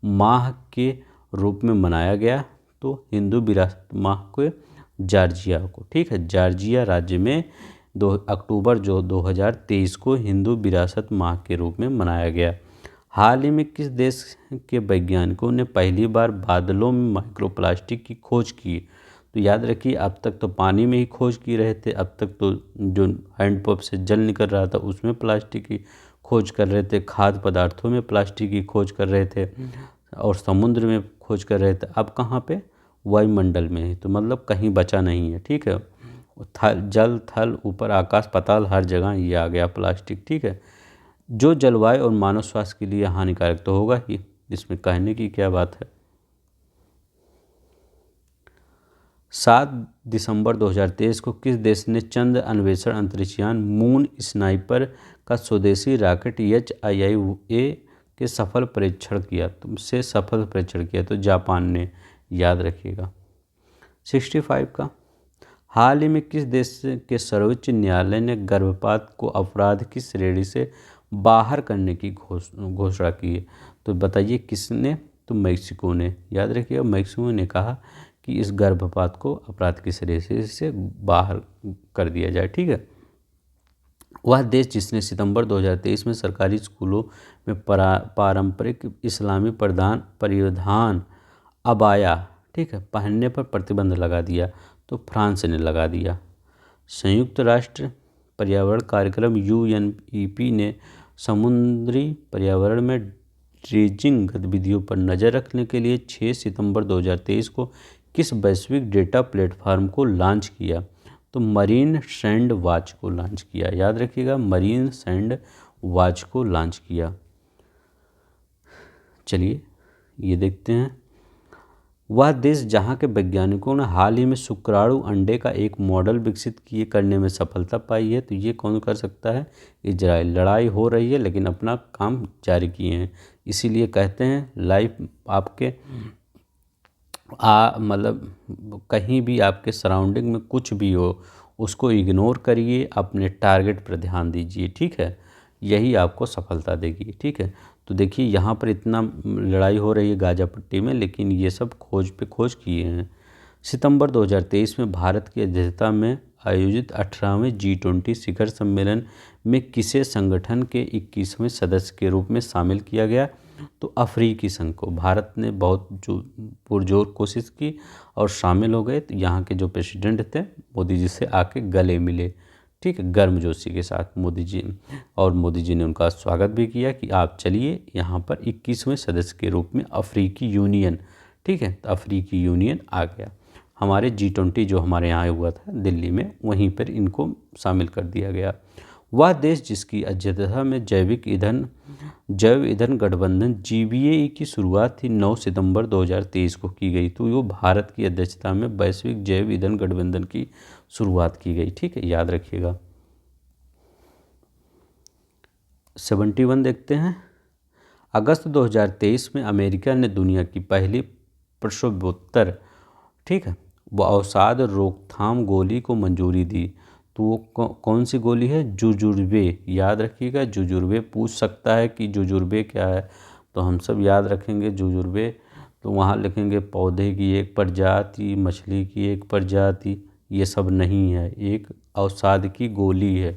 माह के रूप में मनाया गया? तो हिंदू विरासत माह को जॉर्जिया को, ठीक है, जॉर्जिया राज्य में 2 अक्टूबर 2023 को हिंदू विरासत माह के रूप में मनाया गया। हाल ही में किस देश के वैज्ञानिकों ने पहली बार बादलों में माइक्रोप्लास्टिक की खोज की? तो याद रखिए, अब तक तो पानी में ही खोज की रहे थे, अब तक तो जो हैंडपंप से जल निकल रहा था उसमें प्लास्टिक की खोज कर रहे थे, खाद्य पदार्थों में प्लास्टिक की खोज कर रहे थे और समुद्र में खोज कर रहे थे। अब कहाँ पे? वायुमंडल में है, तो मतलब कहीं बचा नहीं है, ठीक है। जल, थल, ऊपर, आकाश, पाताल, हर जगह ये आ गया प्लास्टिक, ठीक है, जो जलवायु और मानव स्वास्थ्य के लिए हानिकारक तो होगा ही, इसमें कहने की क्या बात है। 7 दिसंबर 2023 को किस देश ने चंद्र अन्वेषण अंतरिक्षयान मून स्नाइपर का स्वदेशी रॉकेट HIIA के सफल परीक्षण किया? तुमसे सफल परीक्षण किया, तो जापान ने, याद रखिएगा। 65 का, हाल ही में किस देश के सर्वोच्च न्यायालय ने गर्भपात को अपराध की श्रेणी से बाहर करने की घोषणा की है? तो बताइए किसने? तो मैक्सिको ने, याद रखिएगा, मैक्सिको ने कहा कि इस गर्भपात को अपराध की श्रेणी से बाहर कर दिया जाए, ठीक है। वह देश जिसने सितंबर 2023 में सरकारी स्कूलों में पारंपरिक इस्लामी परिधान अबाया, ठीक है, पहनने पर प्रतिबंध लगा दिया? तो फ्रांस ने लगा दिया। संयुक्त राष्ट्र पर्यावरण कार्यक्रम UNEP ने समुद्री पर्यावरण में ड्रेजिंग गतिविधियों पर नज़र रखने के लिए 6 सितंबर 2023 को किस वैश्विक डेटा प्लेटफॉर्म को लॉन्च किया? तो मरीन सैंड वॉच को लॉन्च किया, याद रखिएगा, मरीन सैंड वॉच को लॉन्च किया। चलिए ये देखते हैं, वह देश जहां के वैज्ञानिकों ने हाल ही में शुक्राणु अंडे का एक मॉडल विकसित करने में सफलता पाई है, तो ये कौन कर सकता है? इजराइल। लड़ाई हो रही है लेकिन अपना काम जारी किए हैं, इसीलिए कहते हैं लाइफ आपके मतलब कहीं भी आपके सराउंडिंग में कुछ भी हो उसको इग्नोर करिए, अपने टारगेट पर ध्यान दीजिए, ठीक है, यही आपको सफलता देगी, ठीक है। तो देखिए यहाँ पर इतना लड़ाई हो रही है गाज़ा पट्टी में, लेकिन ये सब खोज पे खोज किए हैं। सितंबर 2023 में भारत की अध्यक्षता में आयोजित 18वें G20 शिखर सम्मेलन में किसे संगठन के 21वें सदस्य के रूप में शामिल किया गया? तो तो अफ्रीकी संघ को भारत ने बहुत जो पुरजोर कोशिश की और शामिल हो गए। तो यहाँ के जो प्रेसिडेंट थे मोदी जी से आके गले मिले, ठीक है, गर्मजोशी के साथ मोदी जी, और मोदी जी ने उनका स्वागत भी किया कि आप चलिए यहाँ पर 21वें सदस्य के रूप में अफ्रीकी यूनियन, ठीक है, तो अफ्रीकी यूनियन आ गया। हमारे G20 जो हमारे यहाँ हुआ था दिल्ली में, वहीं पर इनको शामिल कर दिया गया। वह देश जिसकी अध्यक्षता में जैव ईंधन गठबंधन GVAE की शुरुआत थी 9 सितंबर 2023 को की गई। तो वो भारत की अध्यक्षता में वैश्विक जैव ईंधन गठबंधन की शुरुआत की गई, ठीक है, याद रखिएगा। 71 देखते हैं। अगस्त 2023 में अमेरिका ने दुनिया की पहली प्रसवोत्तर, ठीक है, वो अवसाद रोकथाम गोली को मंजूरी दी। तो वो कौन सी गोली है? जुजुर्बे, याद रखिएगा। जुजुर्बे पूछ सकता है कि जुजुर्बे क्या है, तो हम सब याद रखेंगे जुजुर्बे। तो वहाँ लिखेंगे पौधे की एक प्रजाति, मछली की एक प्रजाति, ये सब नहीं है, एक अवसाद की गोली है,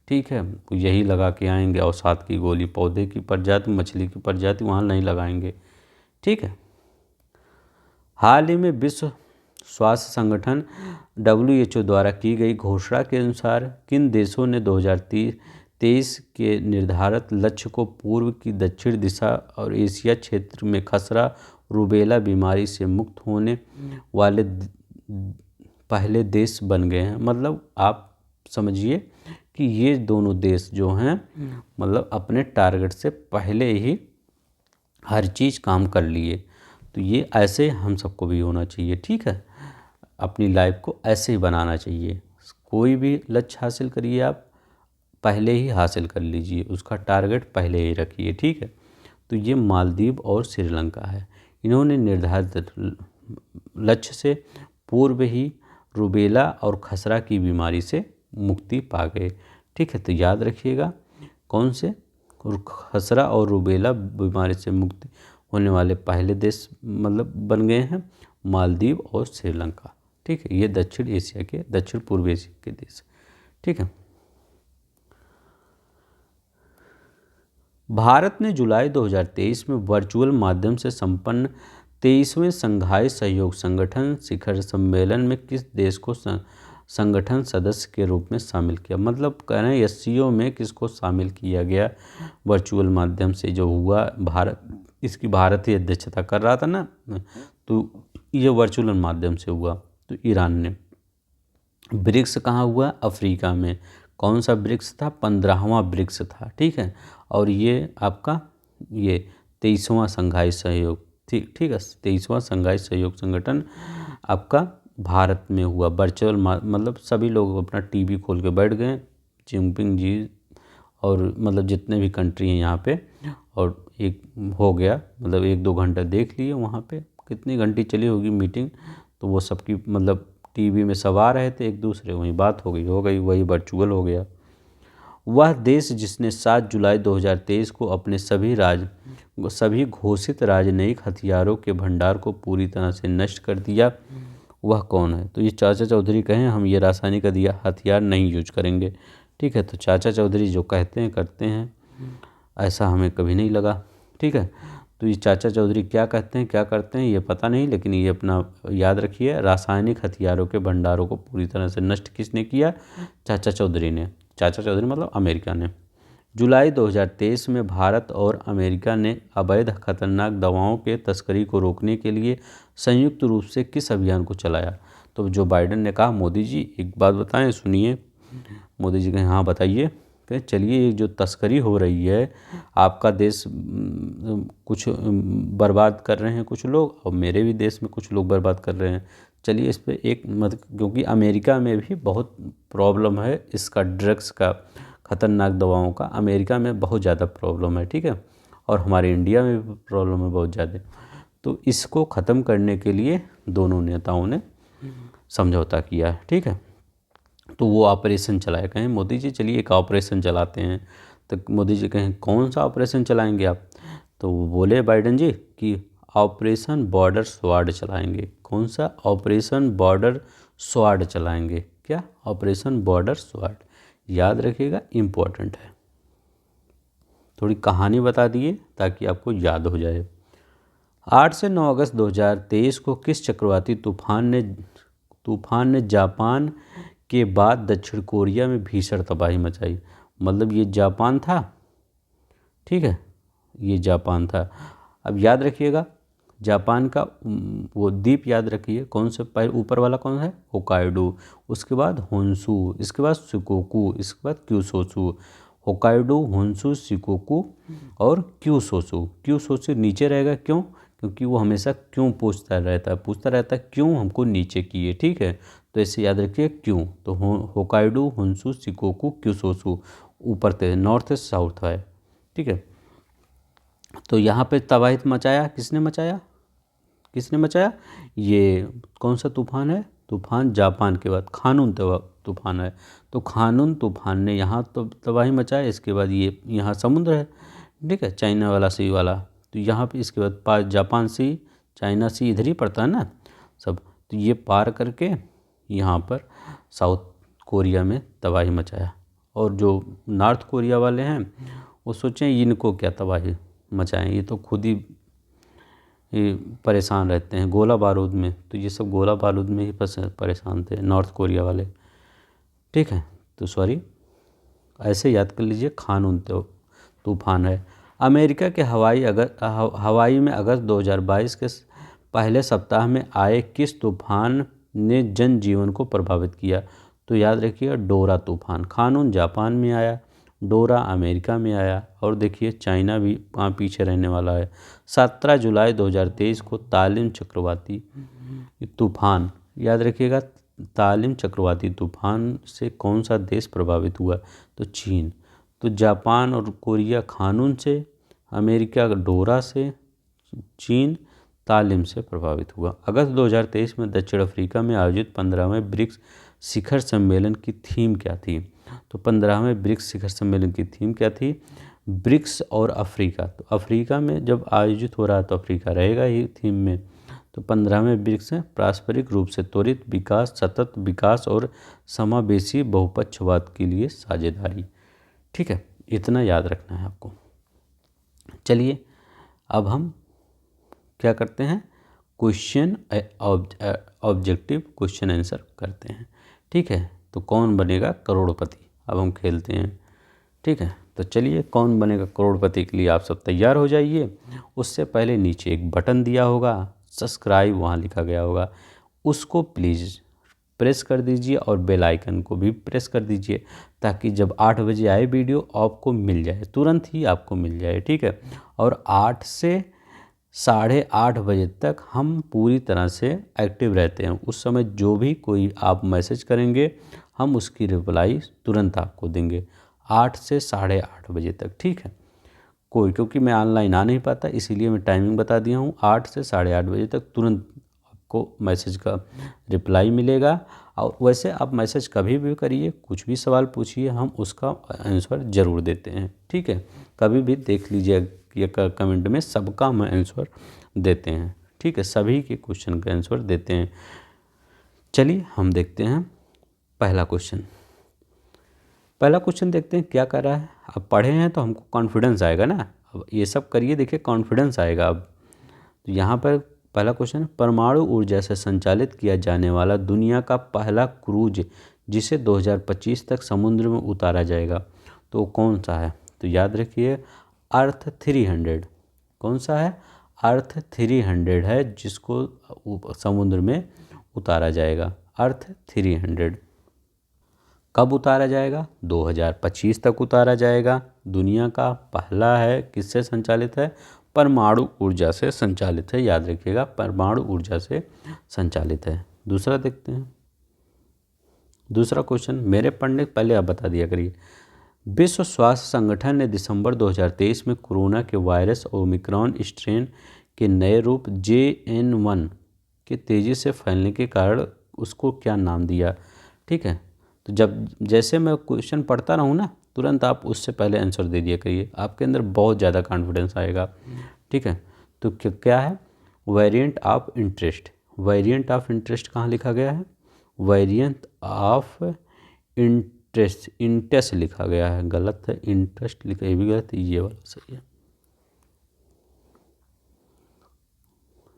ठीक है, तो यही लगा के आएंगे। अवसाद की गोली, पौधे की प्रजाति, मछली की प्रजाति वहाँ नहीं लगाएंगे, ठीक है। हाल ही में विश्व स्वास्थ्य संगठन WHO द्वारा की गई घोषणा के अनुसार किन देशों ने 2023 के निर्धारित लक्ष्य को पूर्व की दक्षिण दिशा और एशिया क्षेत्र में खसरा रूबेला बीमारी से मुक्त होने वाले पहले देश बन गए हैं। मतलब आप समझिए कि ये दोनों देश जो हैं मतलब अपने टारगेट से पहले ही हर चीज़ काम कर लिए। तो ये ऐसे हम सबको भी होना चाहिए, ठीक है, अपनी लाइफ को ऐसे ही बनाना चाहिए। कोई भी लक्ष्य हासिल करिए आप पहले ही हासिल कर लीजिए, उसका टारगेट पहले ही रखिए, ठीक है। तो ये मालदीव और श्रीलंका है, इन्होंने निर्धारित लक्ष्य से पूर्व ही रूबेला और खसरा की बीमारी से मुक्ति पा गए, ठीक है। तो याद रखिएगा कौन से, खसरा और रूबेला बीमारी से मुक्ति होने वाले पहले देश मतलब बन गए हैं मालदीव और श्रीलंका, ठीक है। ये दक्षिण पूर्व एशिया के देश, ठीक है। भारत ने जुलाई 2023 में वर्चुअल माध्यम से संपन्न 23वें संघाई सहयोग संगठन शिखर सम्मेलन में किस देश को संगठन सदस्य के रूप में शामिल किया? मतलब कह रहे हैं SCO में किसको शामिल किया गया वर्चुअल माध्यम से जो हुआ? इसकी भारत ही अध्यक्षता कर रहा था ना, तो ये वर्चुअल माध्यम से हुआ। तो ईरान ने। ब्रिक्स कहाँ हुआ? अफ्रीका में। कौन सा ब्रिक्स था? 15वां ब्रिक्स था, ठीक है। और ये आपका ये 23वां संघाई सहयोग, ठीक है, 23वां संघाई सहयोग संगठन आपका भारत में हुआ वर्चुअल। मतलब सभी लोग अपना TV खोल के बैठ गए, जिनपिंग जी और मतलब जितने भी कंट्री हैं यहाँ पे, और एक हो गया मतलब 1-2 घंटा देख लिए वहाँ पे, कितनी घंटी चली होगी मीटिंग, तो वो सबकी मतलब TV में सब आ रहे थे एक दूसरे, वही बात हो गई, वही वर्चुअल हो गया। वह देश जिसने 7 जुलाई 2023 को अपने सभी घोषित राजनयिक हथियारों के भंडार को पूरी तरह से नष्ट कर दिया, वह कौन है? तो ये चाचा चौधरी कहें हम ये रासायनिक हथियार नहीं यूज करेंगे, ठीक है। तो चाचा चौधरी जो कहते हैं करते हैं, ऐसा हमें कभी नहीं लगा, ठीक है। तो ये चाचा चौधरी क्या कहते हैं क्या करते हैं ये पता नहीं, लेकिन ये अपना याद रखिए, रासायनिक हथियारों के भंडारों को पूरी तरह से नष्ट किसने किया? चाचा चौधरी ने। चाचा चौधरी मतलब अमेरिका ने। जुलाई 2023 में भारत और अमेरिका ने अवैध खतरनाक दवाओं के तस्करी को रोकने के लिए संयुक्त रूप से किस अभियान को चलाया? तो जो बाइडेन ने कहा मोदी जी एक बात बताएं, सुनिए। मोदी जी कहे हाँ बताइए। कहे चलिए ये जो तस्करी हो रही है, आपका देश कुछ बर्बाद कर रहे हैं कुछ लोग, और मेरे भी देश में कुछ लोग बर्बाद कर रहे हैं, चलिए इस पर एक क्योंकि अमेरिका में भी बहुत प्रॉब्लम है इसका, ड्रग्स का, खतरनाक दवाओं का अमेरिका में बहुत ज़्यादा प्रॉब्लम है, ठीक है, और हमारे इंडिया में भी प्रॉब्लम है बहुत ज़्यादा। तो इसको ख़त्म करने के लिए दोनों नेताओं ने समझौता किया, ठीक है। तो वो ऑपरेशन चलाया। कहें मोदी जी चलिए एक ऑपरेशन चलाते हैं। तो मोदी जी कहें कौन सा ऑपरेशन चलाएंगे आप? तो वो बोले बाइडेन जी कि ऑपरेशन बॉर्डर स्वाड चलाएंगे। कौन सा? ऑपरेशन बॉर्डर स्वाड चलाएंगे। क्या? ऑपरेशन बॉर्डर स्वाड, याद रखिएगा, इम्पोर्टेंट है। थोड़ी कहानी बता दिए ताकि आपको याद हो जाए। 8 से 9 अगस्त 2023 को किस चक्रवाती तूफान ने जापान के बाद दक्षिण कोरिया में भीषण तबाही मचाई? मतलब ये जापान था, ठीक है, ये जापान था। अब याद रखिएगा जापान का वो द्वीप याद रखिए, कौन से पहले ऊपर वाला कौन है? होकाइडो, उसके बाद होन्शु, इसके बाद शिकोकू, इसके बाद क्यूशोशु। होकाइडो, होन्शु, शिकोकू और क्यूशोशु। क्यूशोशु नीचे रहेगा, क्यों? क्योंकि वो हमेशा क्यों पूछता रहता है क्यों हमको नीचे किए, ठीक है। तो ऐसे याद रखिए क्यों। तो होकाइडो, होन्शु, शिकोकू, क्यूशोशु ऊपर थे, नॉर्थ साउथ है, ठीक है। तो यहाँ पे तबाही मचाया किसने मचाया? ये कौन सा तूफान है? तूफान जापान के बाद खानून तूफान है। तो खानून तूफान ने यहाँ तो तबाही मचाया। इसके बाद ये यहाँ समुद्र है, ठीक है, चाइना वाला सी वाला। तो यहाँ पे इसके बाद जापान सी, चाइना सी इधर ही पड़ता है ना सब। तो ये पार करके यहाँ पर साउथ कोरिया में तबाही मचाया। और जो नॉर्थ कोरिया वाले हैं वो सोचें इनको क्या तबाही मचाएं, ये तो खुद ही परेशान रहते हैं गोला बारूद में। तो ये सब गोला बारूद में ही परेशान थे नॉर्थ कोरिया वाले, ठीक है। तो सॉरी, ऐसे याद कर लीजिए खानून तूफान है। अमेरिका के हवाई में अगस्त 2022 के पहले सप्ताह में आए किस तूफान ने जनजीवन को प्रभावित किया? तो याद रखिएगा डोरा तूफान। खानून जापान में आया, डोरा अमेरिका में आया, और देखिए चाइना भी वहाँ पीछे रहने वाला है। 17 जुलाई 2023 को तालिम चक्रवाती तूफान, याद रखिएगा तालिम चक्रवाती तूफान से कौन सा देश प्रभावित हुआ? तो चीन। तो जापान और कोरिया खानून से, अमेरिका डोरा से, चीन तालिम से प्रभावित हुआ। अगस्त 2023 में दक्षिण अफ्रीका में आयोजित 15वें ब्रिक्स शिखर सम्मेलन की थीम क्या थी? तो 15वें ब्रिक्स शिखर सम्मेलन की थीम क्या थी? ब्रिक्स और अफ्रीका। तो अफ्रीका में जब आयोजित हो रहा है तो अफ्रीका रहेगा ही थीम में। तो 15वें ब्रिक्स है पारस्परिक रूप से त्वरित विकास, सतत विकास और समावेशी बहुपक्षवाद के लिए साझेदारी, ठीक है। इतना याद रखना है आपको। चलिए अब हम क्या करते हैं? क्वेश्चन ऑब्जेक्टिव क्वेश्चन आंसर करते हैं, ठीक है। तो कौन बनेगा करोड़पति, अब हम खेलते हैं, ठीक है। तो चलिए कौन बनेगा करोड़पति के लिए आप सब तैयार हो जाइए। उससे पहले नीचे एक बटन दिया होगा सब्सक्राइब, वहाँ लिखा गया होगा, उसको प्लीज़ प्रेस कर दीजिए और बेल आइकन को भी प्रेस कर दीजिए ताकि जब 8 बजे आए वीडियो आपको मिल जाए, तुरंत ही आपको मिल जाए, ठीक है। और 8 से 8:30 बजे तक हम पूरी तरह से एक्टिव रहते हैं। उस समय जो भी कोई आप मैसेज करेंगे हम उसकी रिप्लाई तुरंत आपको देंगे 8 से 8:30 बजे तक, ठीक है। क्योंकि मैं ऑनलाइन आ नहीं पाता इसीलिए मैं टाइमिंग बता दिया हूँ। 8 से 8:30 बजे तक तुरंत आपको मैसेज का रिप्लाई मिलेगा। और वैसे आप मैसेज कभी भी करिए, कुछ भी सवाल पूछिए, हम उसका आंसर ज़रूर देते हैं, ठीक है। कभी भी देख लीजिए ये कमेंट में सबका हम आंसर देते हैं, ठीक है, सभी के क्वेश्चन का आंसर देते हैं। चलिए हम देखते हैं पहला क्वेश्चन देखते हैं क्या कर रहा है। अब पढ़े हैं तो हमको कॉन्फिडेंस आएगा ना, अब ये सब करिए, देखिए कॉन्फिडेंस आएगा। अब तो यहाँ पर पहला क्वेश्चन, परमाणु ऊर्जा से संचालित किया जाने वाला दुनिया का पहला क्रूज जिसे 2025 तक समुद्र में उतारा जाएगा, तो कौन सा है? तो याद रखिए अर्थ 300। कौन सा है? अर्थ 300 है जिसको समुद्र में उतारा जाएगा, अर्थ 300। कब उतारा जाएगा? 2025 तक उतारा जाएगा। दुनिया का पहला है, किससे संचालित है? परमाणु ऊर्जा से संचालित है, याद रखिएगा परमाणु ऊर्जा से संचालित है। दूसरा देखते हैं, दूसरा क्वेश्चन मेरे पढ़ने पहले आप बता दिया करिए। विश्व स्वास्थ्य संगठन ने दिसंबर 2023 में कोरोना के वायरस ओमिक्रॉन स्ट्रेन के नए रूप JN1 के तेज़ी से फैलने के कारण उसको क्या नाम दिया, ठीक है। तो जब जैसे मैं क्वेश्चन पढ़ता रहूँ ना तुरंत आप उससे पहले आंसर दे दिया करिए, आपके अंदर बहुत ज़्यादा कॉन्फिडेंस आएगा, ठीक है। तो क्या है? Variant of interest. Variant of interest कहाँ लिखा गया है? वेरिएंट ऑफ इंटेस लिखा गया है, गलत है, इंटरेस्ट लिखा, ये भी गलत है, ये वाला सही है।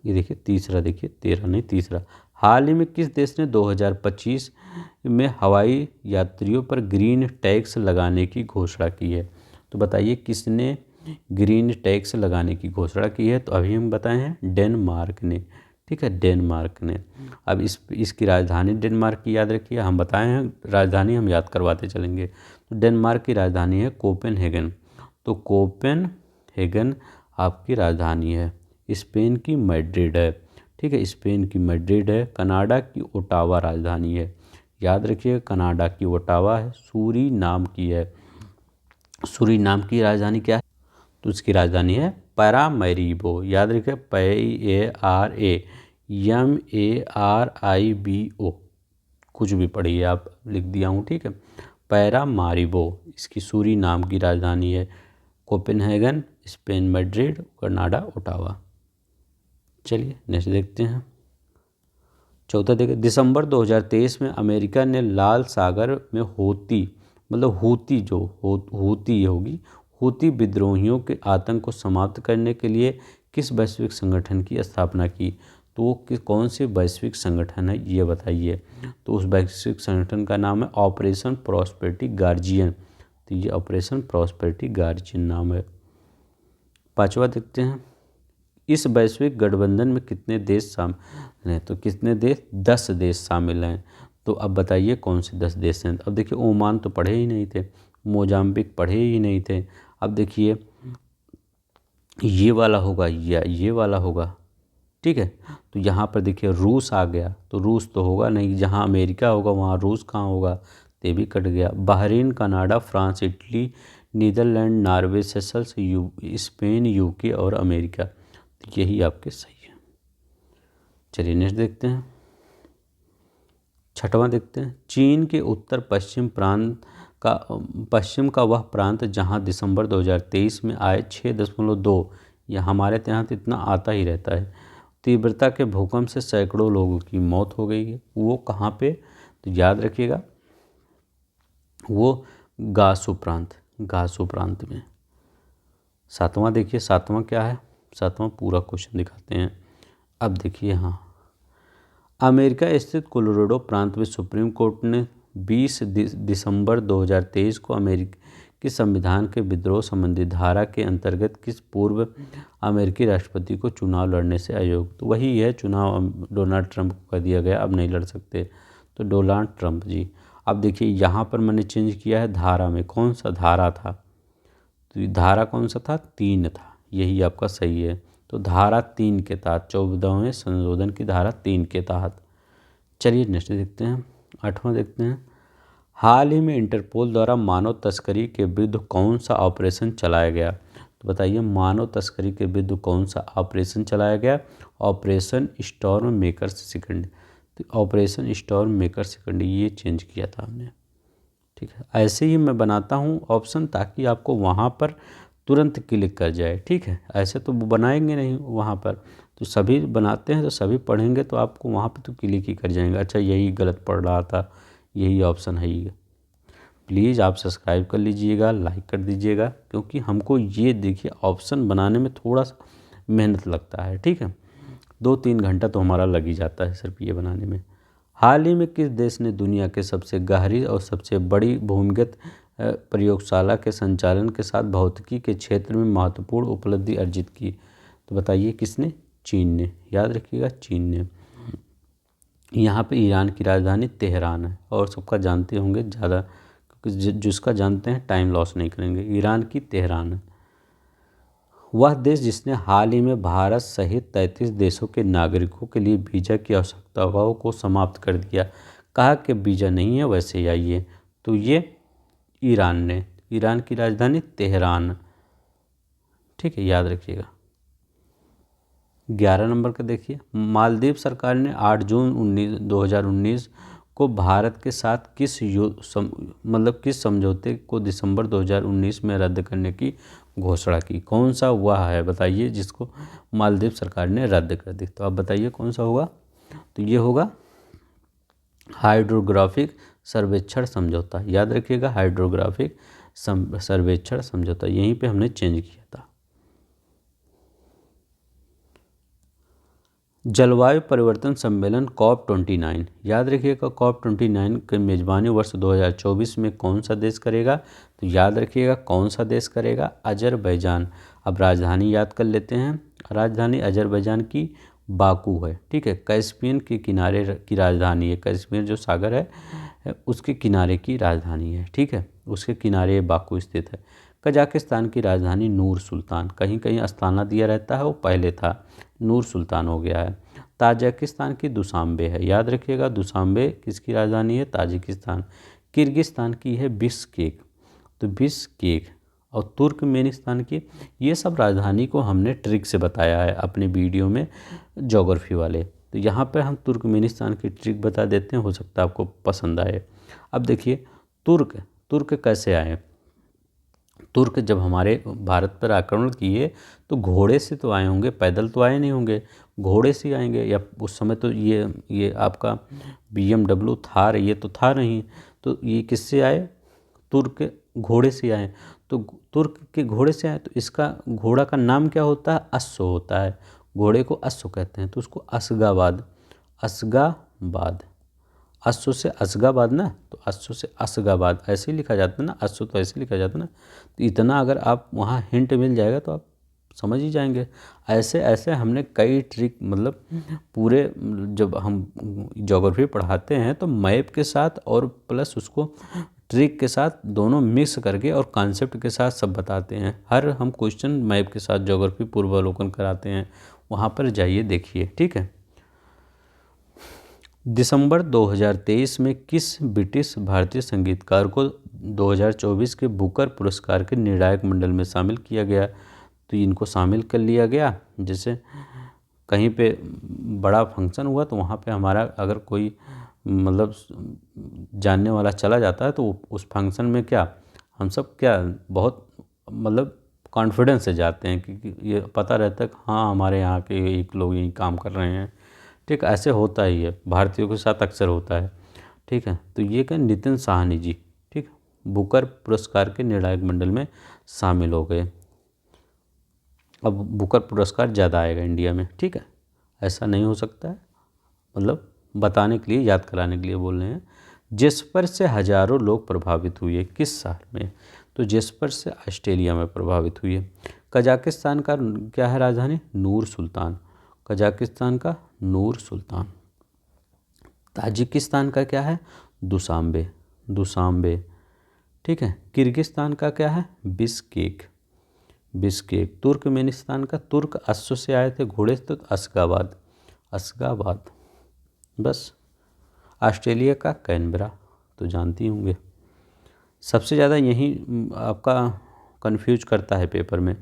ये देखिए तीसरा, देखिए 13 नहीं, तीसरा। हाल ही में किस देश ने 2025 में हवाई यात्रियों पर ग्रीन टैक्स लगाने की घोषणा की है? तो बताइए किसने ग्रीन टैक्स लगाने की घोषणा की है? तो अभी हम बताए हैं डेनमार्क ने, ठीक है, डेनमार्क ने। अब इसकी राजधानी डेनमार्क की याद रखिए, हम बताए हैं राजधानी हम याद करवाते चलेंगे। तो डेनमार्क की राजधानी है कोपेनहेगन। तो कोपेनहेगन आपकी राजधानी है। स्पेन की मैड्रिड है, ठीक है, स्पेन की मैड्रिड है। कनाडा की ओटावा राजधानी है, याद रखिए कनाडा की ओटावा है। सूरीनाम की है, सूरीनाम की राजधानी क्या है? तो उसकी राजधानी है पैरामैरिबो, याद रखिए PARAMARIBO, कुछ भी पढ़िए आप, लिख दिया हूँ, ठीक है। पैरामारिबो इसकी सूरीनाम की राजधानी है। Copenhagen, Spain Madrid, Canada Ottawa. चलिए नेक्स्ट देखते हैं। चौथा देखिए, दिसंबर 2023 में अमेरिका ने लाल सागर में हूती, मतलब हूती जो हूती होगी, हूती विद्रोहियों के आतंक को समाप्त करने के लिए किस वैश्विक संगठन की स्थापना की? तो वो कौन से वैश्विक संगठन है ये बताइए। तो उस वैश्विक संगठन का नाम है ऑपरेशन प्रॉस्पेरिटी गार्जियन। तो ये ऑपरेशन प्रॉस्पेरिटी गार्जियन नाम है। पांचवा देखते हैं, इस वैश्विक गठबंधन में कितने देश शामिल हैं? तो कितने देश? 10 देश शामिल हैं। तो अब बताइए कौन से 10 देश हैं? अब देखिए ओमान तो पढ़े ही नहीं थे, मोजाम्बिक पढ़े ही नहीं थे। अब देखिए ये वाला होगा या ये वाला होगा, ठीक है। तो यहाँ पर देखिए रूस आ गया, तो रूस तो होगा नहीं, जहाँ अमेरिका होगा वहाँ रूस कहाँ होगा, ते भी कट गया। Bahrain, Canada, France, Italy, Netherlands, Norway, Seychelles, Spain, UK और अमेरिका। तो यही आपके सही है। चलिए नेक्स्ट देखते हैं। छठवां देखते हैं, चीन के उत्तर पश्चिम का वह प्रांत जहां दिसंबर 2023 में आए 6.2, यह हमारे यहाँ तो इतना आता ही रहता है, तीव्रता के भूकंप से सैकड़ों लोगों की मौत हो गई है, वो कहाँ पे? तो याद रखिएगा वो गासू प्रांत में। सातवां देखिए, सातवां क्या है? सातवां पूरा क्वेश्चन दिखाते हैं। अब देखिए, हाँ, अमेरिका स्थित कोलोराडो प्रांत में सुप्रीम कोर्ट ने 20 दिसंबर 2023 को अमेरिकी संविधान के विद्रोह संबंधी धारा के अंतर्गत किस पूर्व अमेरिकी राष्ट्रपति को चुनाव लड़ने से अयोग्य? तो वही है चुनाव, डोनाल्ड ट्रंप को कर दिया गया, अब नहीं लड़ सकते, तो डोनाल्ड ट्रंप जी। अब देखिए यहाँ पर मैंने चेंज किया है धारा में, कौन सा धारा था? तो धारा कौन सा था? 3 था, यही आपका सही है। तो धारा 3 के तहत, 14वें संशोधन की धारा 3 के तहत। चलिए नेक्स्ट देखते हैं। 8वां देखते हैं, हाल ही में इंटरपोल द्वारा मानव तस्करी के विरुद्ध कौन सा ऑपरेशन चलाया गया? तो बताइए मानव तस्करी के विरुद्ध कौन सा ऑपरेशन चलाया गया? Operation storm maker second. तो ऑपरेशन स्टॉर्म मेकर सेकंड ये चेंज किया था हमने, ठीक है। ऐसे ही मैं बनाता हूँ ऑप्शन ताकि आपको वहाँ पर तुरंत क्लिक कर जाए, ठीक है। ऐसे तो वो बनाएंगे नहीं वहाँ पर, तो सभी बनाते हैं तो सभी पढ़ेंगे तो आपको वहाँ पर तो क्लिक ही कर जाएंगे। अच्छा यही गलत पढ़ रहा था, यही ऑप्शन है ये। प्लीज़ आप सब्सक्राइब कर लीजिएगा, लाइक कर दीजिएगा, क्योंकि हमको ये देखिए ऑप्शन बनाने में थोड़ा सा मेहनत लगता है, ठीक है। 2-3 घंटा तो हमारा लग ही जाता है सिर्फ ये बनाने में। हाल ही में किस देश ने दुनिया के सबसे गहरी और सबसे बड़ी भूमिगत प्रयोगशाला के संचालन के साथ भौतिकी के क्षेत्र में महत्वपूर्ण उपलब्धि अर्जित की? तो बताइए किसने? चीन ने, याद रखिएगा चीन ने। यहाँ पे ईरान की राजधानी तेहरान है, और सबका जानते होंगे ज़्यादा, क्योंकि जिसका जानते हैं टाइम लॉस नहीं करेंगे। ईरान की तेहरान है। वह देश जिसने हाल ही में भारत सहित 33 देशों के नागरिकों के लिए वीज़ा की आवश्यकताओं को समाप्त कर दिया, कहा कि वीज़ा नहीं है वैसे ही आइए। तो ये ईरान ने, ईरान की राजधानी तेहरान, ठीक है, याद रखिएगा। 11 नंबर का देखिए, मालदीव सरकार ने 8 जून 2019 को भारत के साथ किस समझौते को दिसंबर 2019 में रद्द करने की घोषणा की? कौन सा हुआ है बताइए जिसको मालदीव सरकार ने रद्द कर दी? तो आप बताइए कौन सा होगा? तो ये होगा हाइड्रोग्राफिक सर्वेक्षण समझौता, याद रखिएगा हाइड्रोग्राफिक सर्वेक्षण समझौता, यहीं पे हमने चेंज किया था। जलवायु परिवर्तन सम्मेलन COP29, याद रखिएगा COP29 की मेजबानी वर्ष 2024 में कौन सा देश करेगा? तो याद रखिएगा कौन सा देश करेगा? अजरबैजान। अब राजधानी याद कर लेते हैं, राजधानी अजरबैजान की बाकू है, ठीक है, कैस्पियन के किनारे की राजधानी है, कैस्पियन जो सागर है उसके किनारे की राजधानी है, ठीक है, उसके किनारे बाकू स्थित है। कजाकिस्तान की राजधानी नूर सुल्तान, कहीं कहीं अस्ताना दिया रहता है, वो पहले था, नूर सुल्तान हो गया है। ताजिकिस्तान की दुशांबे है, याद रखिएगा दुशांबे किसकी राजधानी है? ताजिकिस्तान। किर्गिस्तान की है बिश्केक, तो बिश्केक। और तुर्कमेनिस्तान की, ये सब राजधानी को हमने ट्रिक से बताया है अपने वीडियो में ज्योग्राफी वाले, तो यहाँ पर हम तुर्कमेनिस्तान की ट्रिक बता देते हैं, हो सकता है आपको पसंद आए। अब देखिए तुर्क कैसे आए? तुर्क जब हमारे भारत पर आक्रमण किए तो घोड़े से तो आए होंगे, पैदल तो आए नहीं होंगे, घोड़े से आएंगे, या उस समय तो ये आपका BMW थार, ये तो था नहीं, तो ये किससे आए? तुर्क घोड़े से आए, तो तुर्क के घोड़े से आए, तो इसका घोड़ा का नाम क्या होता है? अश्व होता है, घोड़े को अश्व कहते हैं, तो उसको असगाबाद, असगाबाद, अश्व से असगाबाद ना, तो अश्व से असगाबाद ऐसे ही लिखा जाता है ना, अश्व तो ऐसे लिखा जाता है ना, तो इतना अगर आप वहाँ हिंट मिल जाएगा तो आप समझ ही जाएंगे। ऐसे ऐसे हमने कई ट्रिक, मतलब पूरे जब हम ज्योग्राफी पढ़ाते हैं तो मैप के साथ और प्लस उसको ट्रिक के साथ दोनों मिक्स करके और कॉन्सेप्ट के साथ सब बताते हैं। हर हम क्वेश्चन मैप के साथ ज्योग्राफी पूर्वावलोकन कराते हैं, वहाँ पर जाइए देखिए, ठीक है। दिसंबर 2023 में किस ब्रिटिश भारतीय संगीतकार को 2024 के बुकर पुरस्कार के निर्णायक मंडल में शामिल किया गया? तो इनको शामिल कर लिया गया, जैसे कहीं पे बड़ा फंक्शन हुआ तो वहाँ पे हमारा अगर कोई मतलब जानने वाला चला जाता है तो उस फंक्शन में क्या हम सब क्या बहुत मतलब कॉन्फिडेंस से जाते हैं, क्योंकि ये पता रहता है कि हाँ हमारे यहाँ के एक लोग यही काम कर रहे हैं, ठीक, ऐसे होता ही है, भारतीयों के साथ अक्सर होता है, ठीक है। तो ये क्या नितिन साहनी जी, ठीक, बुकर पुरस्कार के निर्णायक मंडल में शामिल हो गए। अब बुकर पुरस्कार ज़्यादा आएगा इंडिया में, ठीक है, ऐसा नहीं हो सकता है, मतलब बताने के लिए, याद कराने के लिए बोल रहे हैं। जेस्पर से हजारों लोग प्रभावित हुए किस शहर में? तो जेस्पर से ऑस्ट्रेलिया में प्रभावित हुए। कजाकिस्तान का क्या है राजधानी? नूर सुल्तान, कजाकिस्तान का नूर सुल्तान। ताजिकिस्तान का क्या है? दुशांबे, दुशांबे, ठीक है। किर्गिस्तान का क्या है? Bishkek, Bishkek. तुर्कमेनिस्तान का, तुर्क अश्व से आए थे, घोड़े से, तो असगाबाद, असगाबाद, बस। ऑस्ट्रेलिया का कैनबरा, तो जानती होंगे। सबसे ज़्यादा यही आपका कंफ्यूज करता है पेपर में।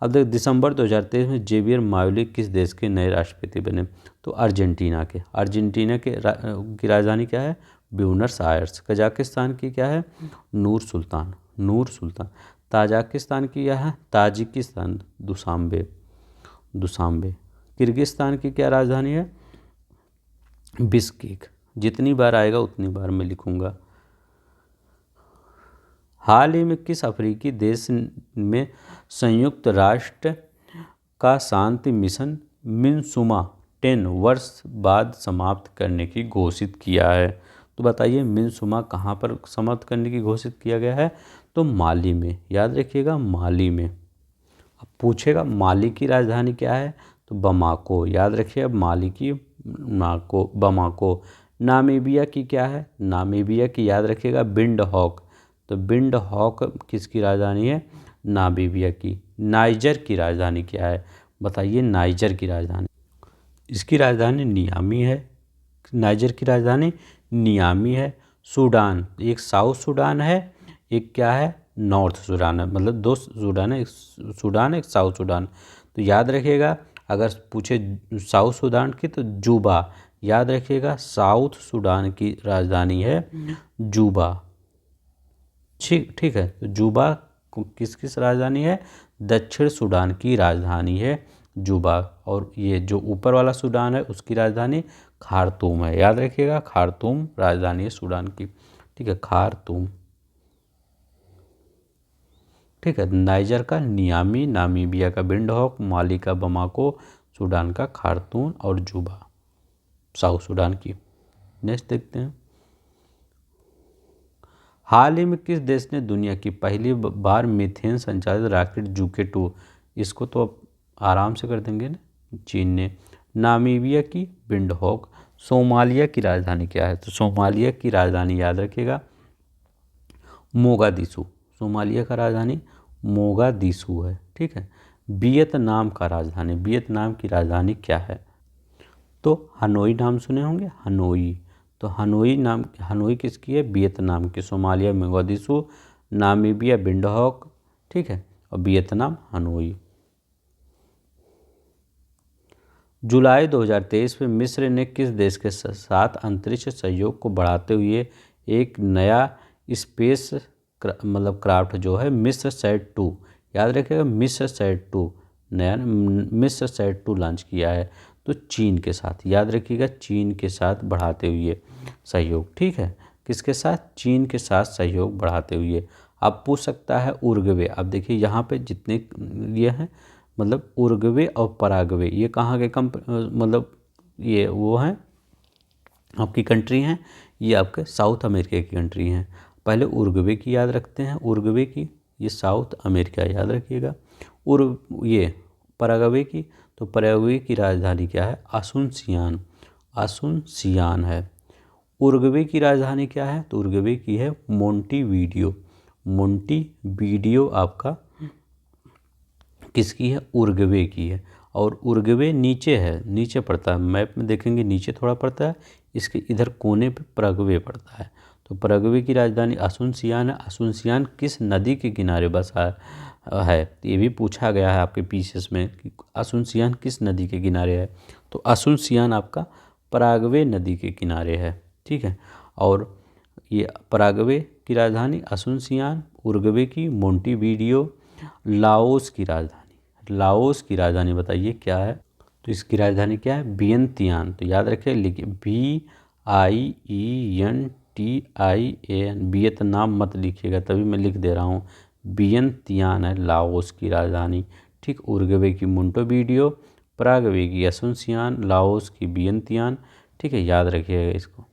अब देख, दिसंबर 2023 में जेवियर मायोली किस देश के नए राष्ट्रपति बने? तो अर्जेंटीना के, अर्जेंटीना के की राजधानी क्या है? Buenos Aires. कजाकिस्तान की क्या है? नूर सुल्तान, नूर सुल्तान। ताजिकिस्तान की क्या है? Tajikistan, Dushanbe, Dushanbe. किर्गिस्तान की क्या राजधानी है? बिश्केक। जितनी बार आएगा उतनी बार मैं लिखूंगा। हाल ही में किस अफ्रीकी देश में संयुक्त राष्ट्र का शांति मिशन मिनसुमा 10 वर्ष बाद समाप्त करने की घोषित किया है? तो बताइए मिनसुमा कहाँ पर समाप्त करने की घोषित किया गया है? तो माली में, याद रखिएगा माली में। अब पूछेगा माली की राजधानी क्या है? तो बमाको, याद रखिए, अब माली की बमाको। नामीबिया की क्या है? नामीबिया की याद रखिएगा विंडहॉक, तो विंडहॉक किसकी राजधानी है? नामीबिया की। नाइजर की राजधानी क्या है? बताइए नाइजर की राजधानी, इसकी राजधानी नियामी है, नाइजर की राजधानी नियामी है। सूडान, एक साउथ सूडान है, एक क्या है? नॉर्थ सूडान है, मतलब दो सूडान है, एक सूडान एक साउथ सूडान। तो याद रखिएगा अगर पूछे साउथ सूडान की तो जूबा, याद रखिएगा साउथ सूडान की राजधानी है जूबा, ठीक, ठीक है। तो जूबा किस राजधानी है? दक्षिण सूडान की राजधानी है जूबा। और ये जो ऊपर वाला सूडान है उसकी राजधानी खार्तूम है, याद रखिएगा खार्तूम राजधानी है सूडान की, ठीक है, खार्तूम। ठीक है, नाइजर का नियामी, नामीबिया का विंडहोक, माली का बमाको, सूडान का खार्तूम और जुबा साउथ सूडान की। नेक्स्ट देखते हैं, हाल ही में किस देश ने दुनिया की पहली बार मीथेन संचालित रॉकेट जूके 2, इसको तो अब आराम से कर देंगे ना, चीन ने। नामीबिया की विंडहोक। सोमालिया की राजधानी क्या है? तो सोमालिया की राजधानी याद रखिएगा मोगादिशु। सोमालिया का राजधानी मोगादिशु है। ठीक है, वियतनाम का राजधानी, वियतनाम की राजधानी क्या है? तो हनोई नाम सुने होंगे, हनोई। तो हनोई किसकी है? वियतनाम की। सोमालिया मोगादिशु, नामीबिया विंडहोक, ठीक है, और वियतनाम हनोई। जुलाई 2023 में मिस्र ने किस देश के साथ अंतरिक्ष सहयोग को बढ़ाते हुए एक नया स्पेस क्राफ्ट जो है मिस्र सैट 2, याद रखिएगा मिस्र सैट 2, नया मिस्र सैट 2 लॉन्च किया है। तो चीन के साथ, याद रखिएगा चीन के साथ बढ़ाते हुए सहयोग। ठीक है, किसके साथ? चीन के साथ सहयोग बढ़ाते हुए। अब पूछ सकता है उरुग्वे। अब देखिए यहाँ पे जितने ये हैं, मतलब उरुग्वे और पराग्वे, ये कहाँ के मतलब ये वो हैं आपकी कंट्री हैं, ये आपके साउथ अमेरिका की कंट्री हैं। पहले उरुग्वे की याद रखते हैं, उरुग्वे की, ये साउथ अमेरिका याद रखिएगा। ये पराग्वे की, तो पराग्वे की राजधानी क्या है? आसुनसियान, आसुनसियान है। उरुग्वे की राजधानी क्या है? तो उरुग्वे की है मोंटीवीडियो। मोंटीवीडियो आपका किसकी है? उरुग्वे की है। और उरुग्वे नीचे है, नीचे पड़ता है, मैप में देखेंगे नीचे थोड़ा पड़ता है, इसके इधर कोने पे पराग्वे पड़ता है। तो पराग्वे की राजधानी आसुनसियान है। आसुनसियान किस नदी के किनारे बसा है? ये भी पूछा गया है आपके पीसीएस में कि आसुनसियान किस नदी के किनारे है। तो आसुनसियान आपका पराग्वे नदी के किनारे है। ठीक है, और ये पराग्वे की राजधानी आसुनसियान, उरुग्वे की मोंटीवीडियो, लाओस की राजधानी, लाओस की राजधानी बताइए क्या है? तो इसकी राजधानी क्या है? वियंतियान। तो याद रखिए, लिखिए VIENTIAN, वियतनाम मत लिखिएगा, तभी मैं लिख दे रहा हूँ। वियंतियान है लाओस की राजधानी। ठीक, उरुग्वे की मोंटेवीडियो, पराग्वे की आसुनसियान, लाओस की वियंतियान। ठीक है, याद रखिएगा इसको।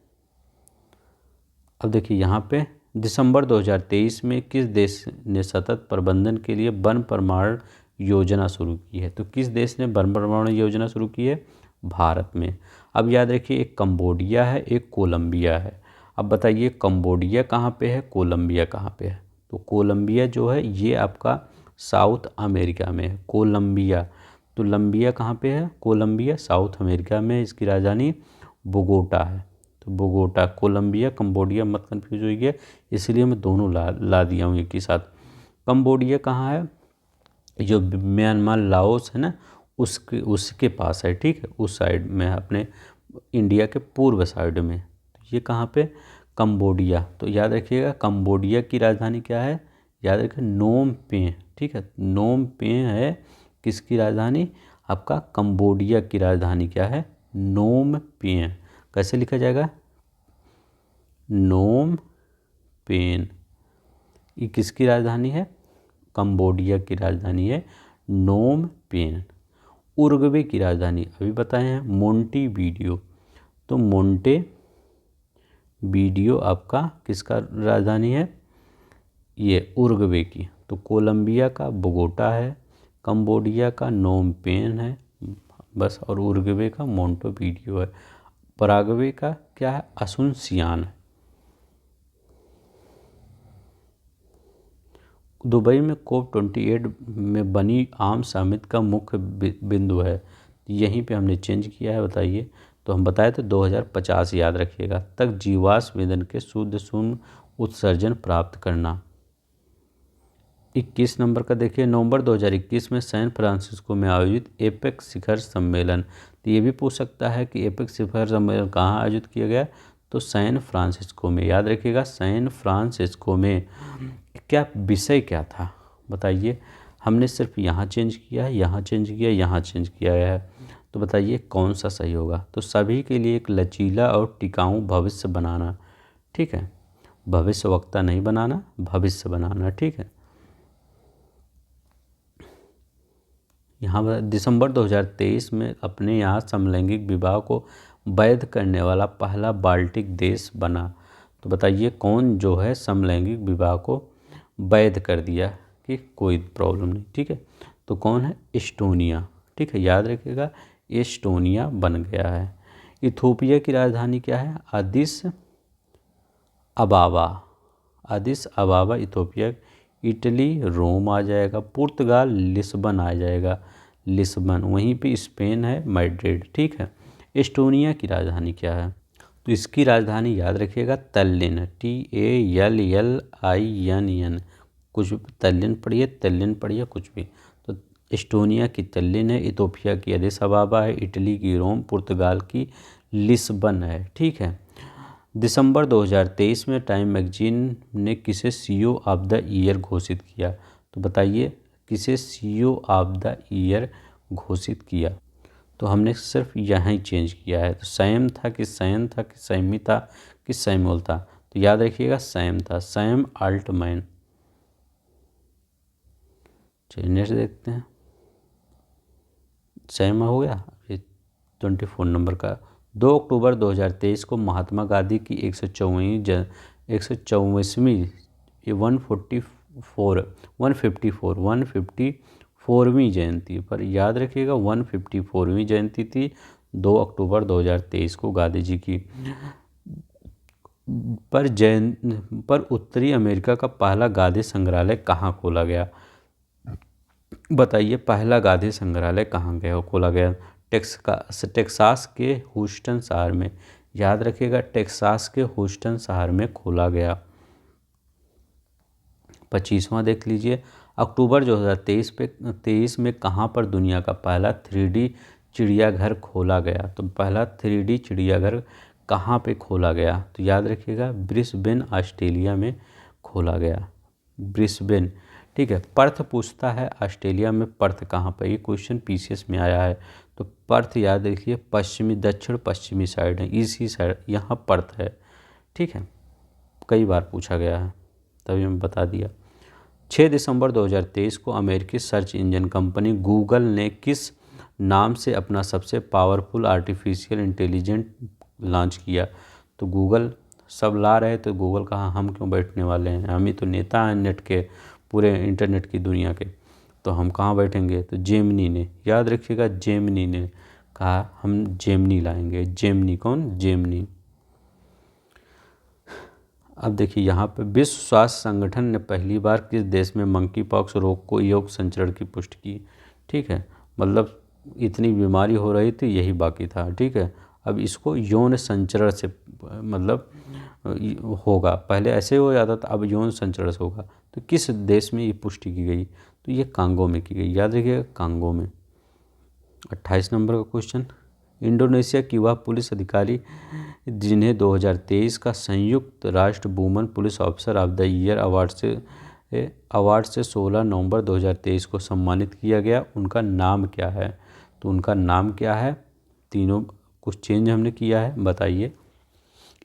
अब देखिए यहाँ पे दिसंबर 2023 में किस देश ने सतत प्रबंधन के लिए वन प्रमाण योजना शुरू की है? तो किस देश ने वन प्रमाण योजना शुरू की है? भारत में। अब याद रखिए, एक कंबोडिया है, एक कोलंबिया है। अब बताइए कंबोडिया कहाँ पे है, कोलंबिया कहाँ पे है? तो कोलंबिया जो है ये आपका साउथ अमेरिका में है, कोलंबिया। तो लंबिया कहाँ पे है? कोलंबिया साउथ अमेरिका में, इसकी राजधानी बोगोटा है। तो बोगोटा, कोलंबिया, कंबोडिया मत कन्फ्यूज होइए, इसलिए मैं दोनों ला दिया हूँ एक ही साथ। कंबोडिया कहाँ है? जो म्यांमार लाओस है ना, उसके पास है। ठीक है, उस साइड में है, अपने इंडिया के पूर्व साइड में। तो ये कहाँ पे? कंबोडिया। तो याद रखिएगा कंबोडिया की राजधानी क्या है? याद रखिए नोम पें। ठीक है, नोम पें है किसकी राजधानी? आपका कंबोडिया की राजधानी क्या है? नोम पें। कैसे लिखा जाएगा? Phnom Penh. ये किसकी राजधानी है? कंबोडिया की राजधानी है नोम पेन। उरुग्वे की राजधानी अभी बताए हैं मोंटीवीडियो। तो मोंटेवीडियो आपका किसका राजधानी है? ये उरुग्वे की। तो कोलंबिया का बोगोटा है, कंबोडिया का नोम पेन है बस, और उरुग्वे का मोंटेवीडियो है। पराग्वे का क्या है? आसुनसियान है। दुबई में COP28 में बनी आम समिट का मुख्य बिंदु है, यहीं पे हमने चेंज किया है, बताइए। तो हम बताए थे 2050 याद रखिएगा तक जीवाश्म ईंधन के शुद्ध शून्य उत्सर्जन प्राप्त करना। 21 नंबर का देखिए, नवंबर 2021 में सैन फ्रांसिस्को में आयोजित एपेक शिखर सम्मेलन। तो ये भी पूछ सकता है कि एपेक शिखर सम्मेलन कहाँ आयोजित किया गया? तो सैन फ्रांसिस्को में, याद रखिएगा सैन फ्रांसिस्को में। क्या विषय क्या था बताइए? हमने सिर्फ यहाँ चेंज किया है, यहाँ चेंज किया, यहाँ चेंज किया है, तो बताइए कौन सा सही होगा? तो सभी के लिए एक लचीला और टिकाऊ भविष्य बनाना। ठीक है, भविष्यवक्ता नहीं बनाना, भविष्य बनाना, ठीक है। यहाँ पर दिसंबर 2023 में अपने यहाँ समलैंगिक विवाह को वैध करने वाला पहला बाल्टिक देश बना। तो बताइए कौन जो है समलैंगिक विवाह को वैध कर दिया कि कोई प्रॉब्लम नहीं, ठीक है। तो कौन है? एस्टोनिया, ठीक है, याद रखिएगा, एस्टोनिया बन गया है। इथोपिया की राजधानी क्या है? Addis Ababa, Addis Ababa Ethiopia. Italy Rome आ जाएगा। पुर्तगाल लिस्बन आ जाएगा, लिस्बन। वहीं पे स्पेन है मैड्रिड, ठीक है। एस्टोनिया की राजधानी क्या है? तो इसकी राजधानी याद रखिएगा तल्लिन, TALLINN। कुछ भी तल्लिन पढ़िए, तल्लिन पढ़िए, कुछ भी। तो एस्टोनिया की तल्लिन है, इथोपिया की अदिस अबाबा है, इटली की रोम, पुर्तगाल की लिस्बन है, ठीक है। दिसंबर 2023 में टाइम मैगजीन ने किसे CEO ऑफ द ईयर घोषित किया? तो बताइए किसे CEO ऑफ द ईयर घोषित किया? तो हमने सिर्फ यहाँ ही चेंज किया है। तो सैम था कि सैन था कि सैमी था कि सैमुअल था? तो याद रखिएगा सैम था, सैम अल्टमैन। चलिए नेक्स्ट देखते हैं। सैम हो गया। ये 24 नंबर का। 2 अक्टूबर 2023 को महात्मा गांधी की 154वीं 154वीं जयंती पर, याद रखिएगा 154वीं जयंती थी 2 अक्टूबर 2023 को गांधी जी की। पर उत्तरी अमेरिका का पहला गांधी संग्रहालय कहाँ खोला गया? बताइए पहला गांधी संग्रहालय कहाँ गया खोला गया? टेक्सास के ह्यूस्टन शहर में, याद रखिएगा टेक्सास के ह्यूस्टन शहर में खोला गया। 25वां देख लीजिए। अक्टूबर 2023 में कहाँ पर दुनिया का पहला 3D चिड़ियाघर खोला गया? तो पहला 3D चिड़ियाघर कहाँ पे खोला गया? तो याद रखिएगा ब्रिस्बेन, ऑस्ट्रेलिया में खोला गया, ब्रिस्बेन, ठीक है। पर्थ पूछता है ऑस्ट्रेलिया में पर्थ कहाँ पर? ये क्वेश्चन PCS में आया है। तो पर्थ याद रखिए पश्चिमी, दक्षिण पश्चिमी साइड है, इसी साइड यहाँ पर्थ है, ठीक है। कई बार पूछा गया है, तभी मैं बता दिया। 6 दिसंबर 2023 को अमेरिकी सर्च इंजन कंपनी गूगल ने किस नाम से अपना सबसे पावरफुल आर्टिफिशियल इंटेलिजेंट लॉन्च किया? तो गूगल सब ला रहे तो गूगल कहाँ, हम क्यों बैठने वाले हैं? हम ही तो नेता हैं नेट के, पूरे इंटरनेट की दुनिया के, तो हम कहाँ बैठेंगे? तो जेमिनी ने, याद रखिएगा जेमिनी ने कहा हम जेमिनी लाएंगे। जेमिनी कौन? जेमिनी। अब देखिए यहाँ पे विश्व स्वास्थ्य संगठन ने पहली बार किस देश में मंकी पॉक्स रोग को यौन संचरण की पुष्टि की? ठीक है, मतलब इतनी बीमारी हो रही थी, यही बाकी था, ठीक है। अब इसको यौन संचरण से मतलब होगा, पहले ऐसे हो जाता था, अब यौन संचरण से होगा। तो किस देश में ये पुष्टि की गई? तो ये कांगो में की गई, याद रखिएगा कांगो में। 28 नंबर का क्वेश्चन। इंडोनेशिया की वह पुलिस अधिकारी जिन्हें 2023 का संयुक्त राष्ट्र women police officer of the year award से 16 नवंबर 2023 को सम्मानित किया गया, उनका नाम क्या है? तो उनका नाम क्या है? तीनों कुछ चेंज हमने किया है, बताइए।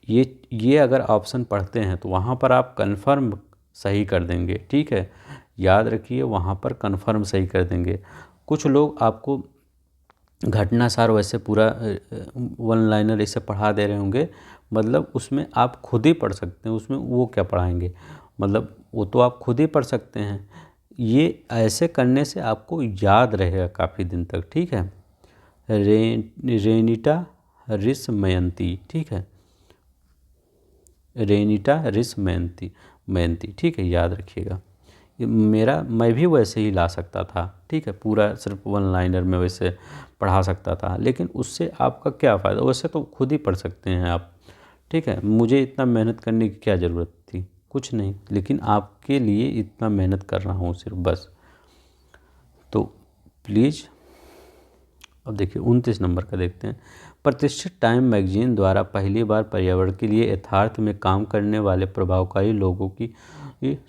ये अगर ऑप्शन पढ़ते हैं तो वहाँ पर आप कन्फर्म सही कर देंगे, ठीक है, याद रखिए वहाँ पर कन्फर्म सही कर देंगे। कुछ लोग आपको घटनासार वैसे पूरा वन लाइनर ऐसे पढ़ा दे रहे होंगे, मतलब उसमें आप खुद ही पढ़ सकते हैं, उसमें वो क्या पढ़ाएंगे, मतलब वो तो आप खुद ही पढ़ सकते हैं। ये ऐसे करने से आपको याद रहेगा काफ़ी दिन तक, ठीक है। रेनिटा रिसमयंती, ठीक है, रेनिटा रिसमयंती, ठीक है, याद रखिएगा। मैं भी वैसे ही ला सकता था, ठीक है, पूरा सिर्फ वन लाइनर में वैसे पढ़ा सकता था, लेकिन उससे आपका क्या फ़ायदा? वैसे तो खुद ही पढ़ सकते हैं आप, ठीक है, मुझे इतना मेहनत करने की क्या ज़रूरत थी? कुछ नहीं, लेकिन आपके लिए इतना मेहनत कर रहा हूँ सिर्फ, बस। तो प्लीज़ अब देखिए 29 नंबर का देखते हैं। प्रतिष्ठित टाइम मैगजीन द्वारा पहली बार पर्यावरण के लिए यथार्थ में काम करने वाले प्रभावकारी लोगों की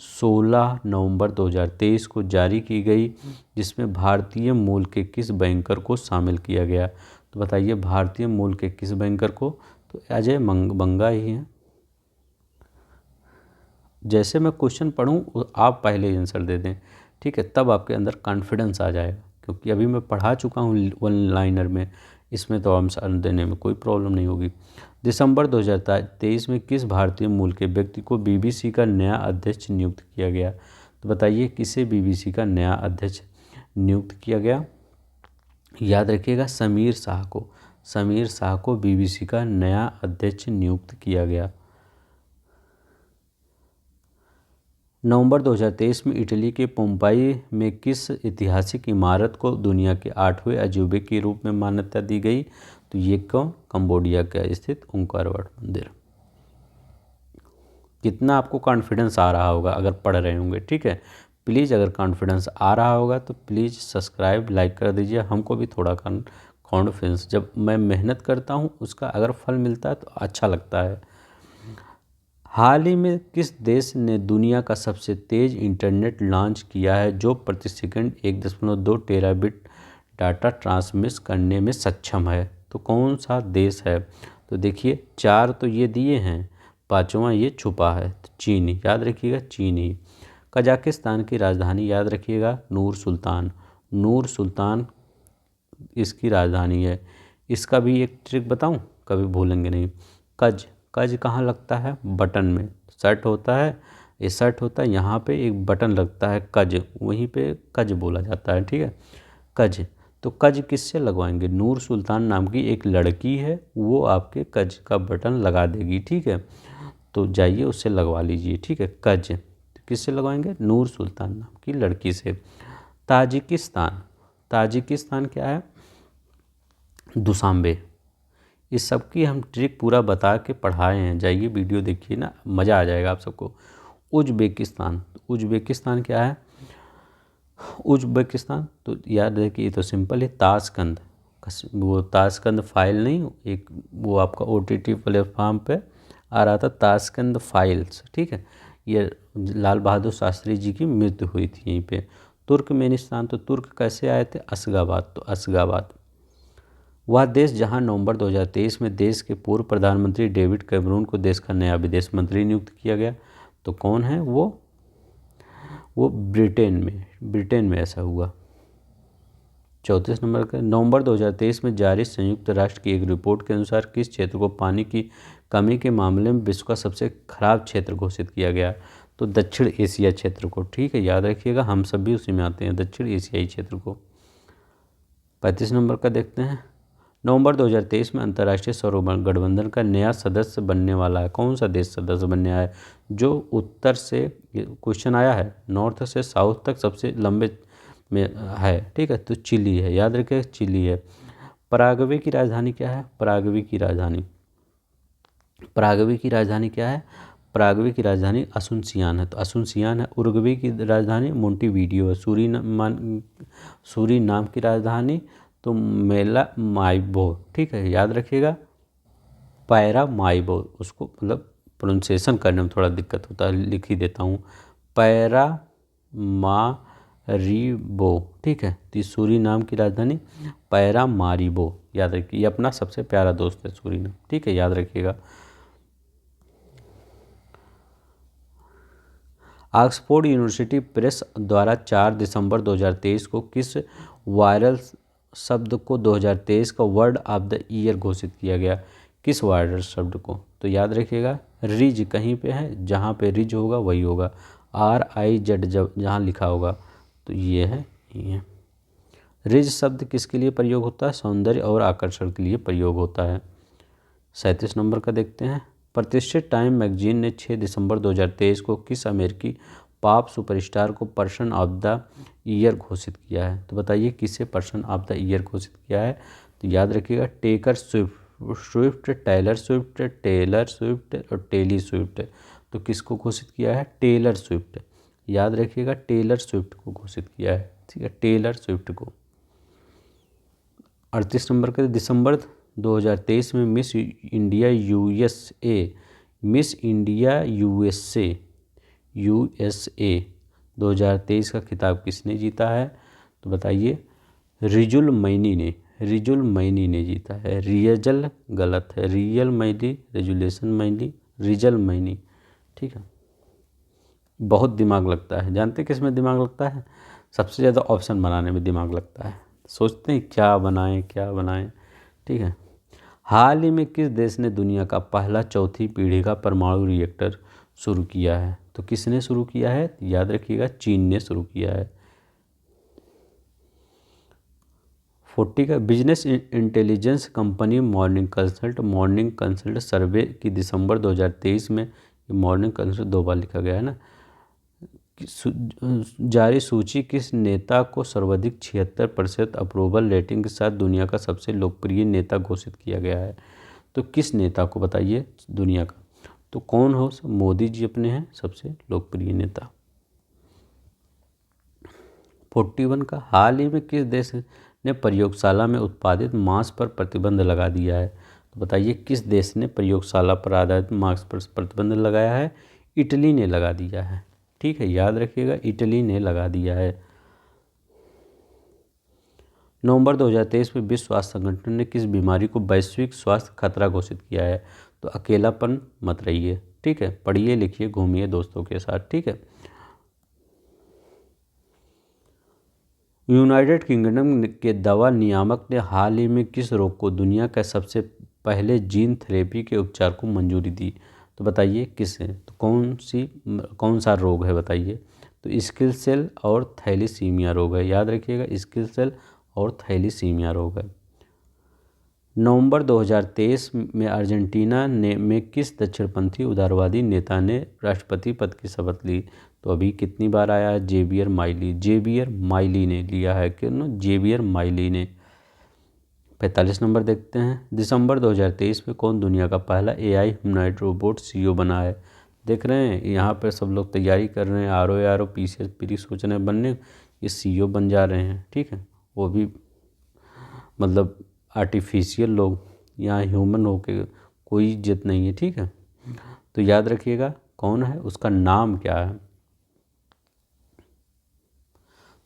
16 नवंबर 2023 को जारी की गई, जिसमें भारतीय मूल के किस बैंकर को शामिल किया गया? तो बताइए भारतीय मूल के किस बैंकर को? तो अजय बंगा ही हैं, जैसे मैं क्वेश्चन पढ़ूँ आप पहले आंसर दे दें, ठीक है, तब आपके अंदर कॉन्फिडेंस आ जाएगा, क्योंकि अभी मैं पढ़ा चुका हूँ वन लाइनर में, इसमें तो आंसर देने में कोई प्रॉब्लम नहीं होगी। दिसंबर 2023 में किस भारतीय मूल के व्यक्ति को बीबीसी का नया अध्यक्ष नियुक्त किया गया? तो बताइए किसे बीबीसी का नया अध्यक्ष नियुक्त किया गया? याद रखिएगा समीर शाह को। समीर शाह को बीबीसी का नया अध्यक्ष नियुक्त किया गया। नवंबर 2023 में इटली के पोम्पाई में किस ऐतिहासिक इमारत को दुनिया के 8वें अजूबे के रूप में मान्यता दी गई? तो ये कंबोडिया का स्थित ओंकारवट मंदिर। कितना आपको कॉन्फिडेंस आ रहा होगा अगर पढ़ रहे होंगे, ठीक है। प्लीज़ अगर कॉन्फिडेंस आ रहा होगा तो प्लीज़ सब्सक्राइब लाइक कर दीजिए, हमको भी थोड़ा कॉन्फिडेंस, जब मैं मेहनत करता हूँ उसका अगर फल मिलता है तो अच्छा लगता है। हाल ही में किस देश ने दुनिया का सबसे तेज़ इंटरनेट लॉन्च किया है जो प्रति सेकंड 1.2 टेराबिट डाटा ट्रांसमिट करने में सक्षम है? तो कौन सा देश है? तो देखिए 4 तो ये दिए हैं, 5वां ये छुपा है, तो चीन, याद रखिएगा चीन ही। कजाकिस्तान की राजधानी याद रखिएगा नूर सुल्तान। नूर सुल्तान इसकी राजधानी है। इसका भी एक ट्रिक बताऊं, कभी भूलेंगे नहीं। कज, कज कहाँ लगता है? बटन में। शर्ट होता है, ये शर्ट होता है, यहाँ पे एक बटन लगता है कज, वहीं पे कज बोला जाता है, ठीक है, कज। तो कज किससे लगवाएंगे? नूर सुल्तान नाम की एक लड़की है, वो आपके कज का बटन लगा देगी, ठीक है। तो जाइए उससे लगवा लीजिए, ठीक है, कज। तो किससे लगवाएंगे? नूर सुल्तान नाम की लड़की से। ताजिकिस्तान, ताजिकिस्तान क्या है? दुशांबे। इस सब की हम ट्रिक पूरा बता के पढ़ाए हैं, जाइए वीडियो देखिए ना, मज़ा आ जाएगा आप सबको। उज्बेकिस्तान, उज्बेकिस्तान क्या है? उज्बेकिस्तान तो याद है कि ये तो सिंपल है, ताशकंद। वो ताशकंद फाइल नहीं, एक वो आपका OTT प्लेटफॉर्म पे आ रहा था, ताशकंद फाइल्स, ठीक है। ये लाल बहादुर शास्त्री जी की मृत्यु हुई थी यहीं पे। तुर्कमेनिस्तान, तो तुर्क कैसे आए थे? अशगाबाद, तो अशगाबाद। वह देश जहां नवंबर 2023 में देश के पूर्व प्रधानमंत्री डेविड कैमरून को देश का नया विदेश मंत्री नियुक्त किया गया, तो कौन है वो ब्रिटेन में ऐसा हुआ। 34 नंबर का, नवंबर 2023 में जारी संयुक्त राष्ट्र की एक रिपोर्ट के अनुसार किस क्षेत्र को पानी की कमी के मामले में विश्व का सबसे खराब क्षेत्र घोषित किया गया? तो दक्षिण एशिया क्षेत्र को, ठीक है, याद रखिएगा, हम सब भी उसी में आते हैं, दक्षिण एशियाई क्षेत्र को। 35 नंबर का देखते हैं। नवंबर 2023 में अंतर्राष्ट्रीय सौर गठबंधन का नया सदस्य बनने वाला है, कौन सा देश सदस्य बनने आया है? जो उत्तर से, क्वेश्चन आया है, नॉर्थ से साउथ तक सबसे लंबे में है, ठीक है, तो चिली है, याद रखिए चिली है। पराग्वे की राजधानी क्या है? पराग्वे की राजधानी, पराग्वे की राजधानी क्या है? पराग्वे की राजधानी असुनसियान है, तो असुनसियान है। उरुग्वे की राजधानी मोंटेवीडियो है। सूरीनाम की राजधानी तो मेला माइबो, ठीक है, याद रखिएगा पैरा माइबो, उसको मतलब प्रोनाउंसिएशन करने में थोड़ा दिक्कत होता है, लिख ही देता हूँ, पैरा मारिबो, ठीक है। तो सूरीनाम की राजधानी पैरा मारिबो, याद रखिए, ये अपना सबसे प्यारा दोस्त है सूरीनाम, ठीक है, याद रखिएगा। ऑक्सफोर्ड यूनिवर्सिटी प्रेस द्वारा 4 दिसंबर 2023 को किस वायरल शब्द को 2023 का वर्ड ऑफ द ईयर घोषित किया गया? किस वायरल शब्द को? तो याद रखिएगा रिज, कहीं पे है, जहाँ पे रिज होगा वही होगा, RIZ जब जहाँ लिखा होगा, तो ये है, ये रिज शब्द किसके लिए प्रयोग होता है? सौंदर्य और आकर्षण के लिए प्रयोग होता है। 37 नंबर का देखते हैं। प्रतिष्ठित टाइम मैगजीन ने 6 दिसंबर 2023 को किस अमेरिकी पॉप सुपरस्टार को पर्सन ऑफ द ईयर घोषित किया है? तो बताइए किसे पर्सन ऑफ द ईयर घोषित किया है? तो याद रखिएगा टेकर स्विफ्ट, टेलर स्विफ्ट और टेली स्विफ्ट। तो किसको घोषित किया है? टेलर स्विफ्ट, याद रखिएगा टेलर स्विफ्ट को घोषित किया है, ठीक है, टेलर स्विफ्ट को। 38 नंबर के, दिसंबर 2023 में मिस इंडिया USA 2023 का खिताब किसने जीता है? तो बताइए रिजुल मैनी ने जीता है। रियजल गलत है, रियल मैनी, रेजुलेशन मैनी, रिजल मैनी, ठीक है। बहुत दिमाग लगता है। जानते किस में दिमाग लगता है? सबसे ज़्यादा ऑप्शन बनाने में दिमाग लगता है। सोचते हैं क्या बनाएं क्या बनाएं। ठीक है। हाल ही में किस देश ने दुनिया का पहला चौथी पीढ़ी का परमाणु रिएक्टर शुरू किया है? तो किसने शुरू किया है? याद रखिएगा, चीन ने शुरू किया है। 40 का business intelligence company Morning Consult survey की दिसंबर 2023 में, ये मॉर्निंग कंसल्ट 2 बार लिखा गया है ना, जारी सूची किस नेता को सर्वाधिक 76% अप्रूवल रेटिंग के साथ दुनिया का सबसे लोकप्रिय नेता घोषित किया गया है? तो किस नेता को बताइए दुनिया का? तो कौन हो? मोदी जी अपने हैं सबसे लोकप्रिय नेता। 41 का हाल ही में किस देश ने प्रयोगशाला में उत्पादित मांस पर प्रतिबंध लगा दिया है? तो बताइए किस देश ने प्रयोगशाला पर आधारित मांस पर प्रतिबंध लगाया है? इटली ने लगा दिया है। ठीक है, याद रखिएगा, इटली ने लगा दिया है। नवंबर 2023 में विश्व स्वास्थ्य संगठन ने किस बीमारी को वैश्विक स्वास्थ्य खतरा घोषित किया है? तो अकेलापन मत रहिए। ठीक है, पढ़िए लिखिए घूमिए दोस्तों के साथ। ठीक है। यूनाइटेड किंगडम के दवा नियामक ने हाल ही में किस रोग को दुनिया का सबसे पहले जीन थेरेपी के उपचार को मंजूरी दी? तो बताइए किस है? तो कौन सा रोग है बताइए? तो स्किल सेल और थैलीसीमिया रोग है। याद रखिएगा, स्किल सेल और थैलीसीमिया रोग है। नवंबर 2023 में अर्जेंटीना में किस दक्षिणपंथी उदारवादी नेता ने राष्ट्रपति पद की शपथ ली? तो अभी कितनी बार आया है? जेवियर माइली ने लिया है। क्यों? जेवियर माइली ने। 45 नंबर देखते हैं। दिसंबर 2023 में कौन दुनिया का पहला AI ह्यूमनॉइड रोबोट CEO बना है? देख रहे हैं यहाँ पर सब लोग तैयारी कर रहे हैं, RO PCS प्री सोच रहे हैं बनने, ये CEO बन जा रहे हैं। ठीक है, वो भी मतलब आर्टिफिशियल लोग, यहाँ ह्यूमन हो के कोई इज्जत नहीं है। ठीक है, तो याद रखिएगा कौन है, उसका नाम क्या है?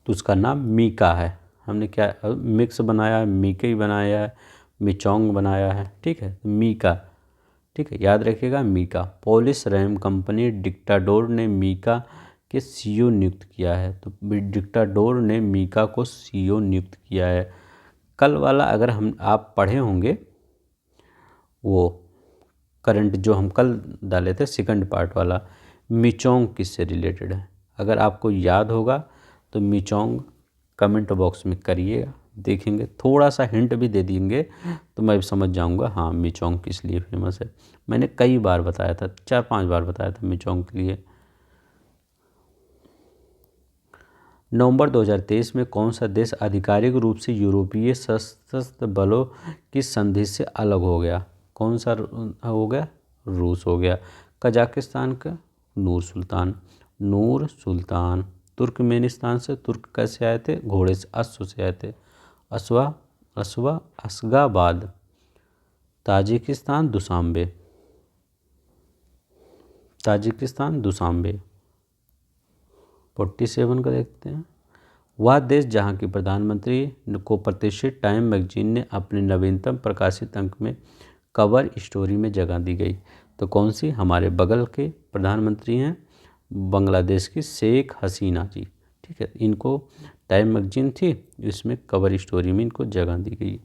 तो उसका नाम मीका है। हमने क्या मिक्स बनाया है? मीका ही बनाया है, मिचोंग बनाया है। ठीक है, मीका। ठीक है, याद रखिएगा मीका। पोलिश रैम कंपनी डिक्टाडोर ने मीका के CEO नियुक्त किया है। तो डिक्टाडोर ने मीका को CEO नियुक्त किया है। कल वाला अगर आप पढ़े होंगे, वो करंट जो हम कल डाले थे सेकंड पार्ट वाला, मिचोंग किससे रिलेटेड है? अगर आपको याद होगा तो मिचोंग कमेंट बॉक्स में करिएगा, देखेंगे, थोड़ा सा हिंट भी दे देंगे तो मैं भी समझ जाऊंगा हाँ मिचोंग किस लिए फेमस है। मैंने कई बार बताया था, 4-5 बार बताया था मिचोंग के लिए। नवंबर 2023 में कौन सा देश आधिकारिक रूप से यूरोपीय सशस्त्र बलों की संधि से अलग हो गया? कौन सा हो गया? रूस हो गया। कजाकिस्तान का नूर सुल्तान। तुर्कमेनिस्तान से तुर्क कैसे आए थे? घोड़े से, अश्व से आए थे। अशगाबाद। Tajikistan Dushanbe. 47 का देखते हैं। वह देश जहां की प्रधानमंत्री को प्रतिष्ठित टाइम मैगजीन ने अपने नवीनतम प्रकाशित अंक में कवर स्टोरी में जगह दी गई। तो कौन सी? हमारे बगल के प्रधानमंत्री हैं बांग्लादेश की शेख हसीना जी। ठीक है, इनको टाइम मैगजीन थी, इसमें कवर स्टोरी में इनको जगह दी गई।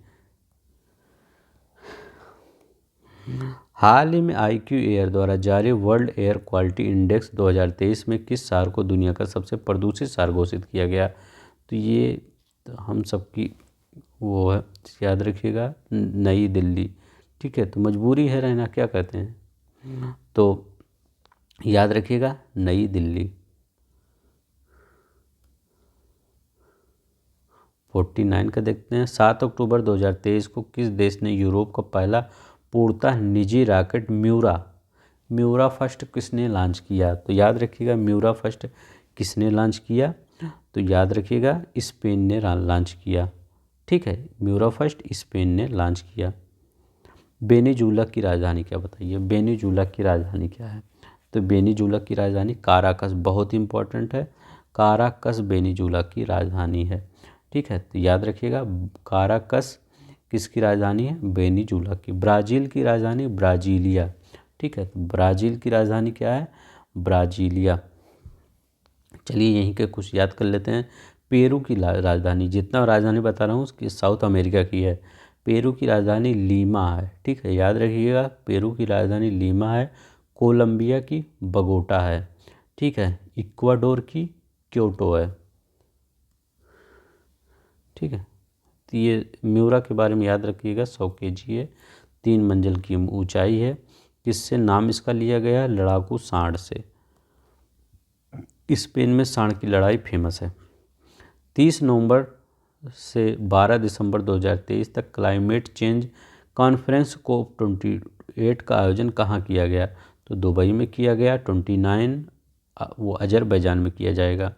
हाल ही में IQ एयर द्वारा जारी वर्ल्ड एयर क्वालिटी इंडेक्स 2023 में किस शहर को दुनिया का सबसे प्रदूषित शहर घोषित किया गया? तो ये तो हम सबकी वो है, याद रखिएगा, नई दिल्ली। ठीक है, तो मजबूरी है रहना, क्या कहते हैं, तो याद रखिएगा नई दिल्ली। 49 का देखते हैं। 7 अक्टूबर 2023 को किस देश ने यूरोप का पहला पूर्णतः निजी रॉकेट म्यूरा फर्स्ट किसने लॉन्च किया? तो याद रखिएगा म्यूरा फर्स्ट किसने लॉन्च किया? तो याद रखिएगा स्पेन ने लॉन्च किया। ठीक है, म्यूरा फर्स्ट स्पेन ने लॉन्च किया। वेनेजुला की राजधानी क्या? बताइए वेनेजुला की राजधानी क्या है? तो वेनेजुला की राजधानी काराकस, बहुत इंपॉर्टेंट है, काराकस वेनेजुला की राजधानी है। ठीक है, तो याद रखिएगा काराकस किसकी राजधानी है? वेनेजुला की। ब्राज़ील की राजधानी ब्राजीलिया। ठीक है, तो ब्राज़ील की राजधानी क्या है? ब्राजीलिया। चलिए यहीं के कुछ याद कर लेते हैं। पेरू की राजधानी, जितना राजधानी बता रहा हूँ उसकी साउथ अमेरिका की है। पेरू की राजधानी लीमा है, ठीक है, याद रखिएगा। पेरू की राजधानी लीमा है। कोलंबिया की बगोटा है, ठीक है। इक्वाडोर की क्योटो है, ठीक है। तो ये म्यूरा के बारे में याद रखिएगा, 100 kg है, 3 मंजिल की ऊंचाई है। किससे नाम इसका लिया गया? लड़ाकू सांड से। स्पेन में सांड की लड़ाई फेमस है। 30 नवंबर से 12 दिसंबर 2023 तक क्लाइमेट चेंज कॉन्फ्रेंस COP28 का आयोजन कहाँ किया गया? तो दुबई में किया गया। 29 वो अजरबैजान में किया जाएगा।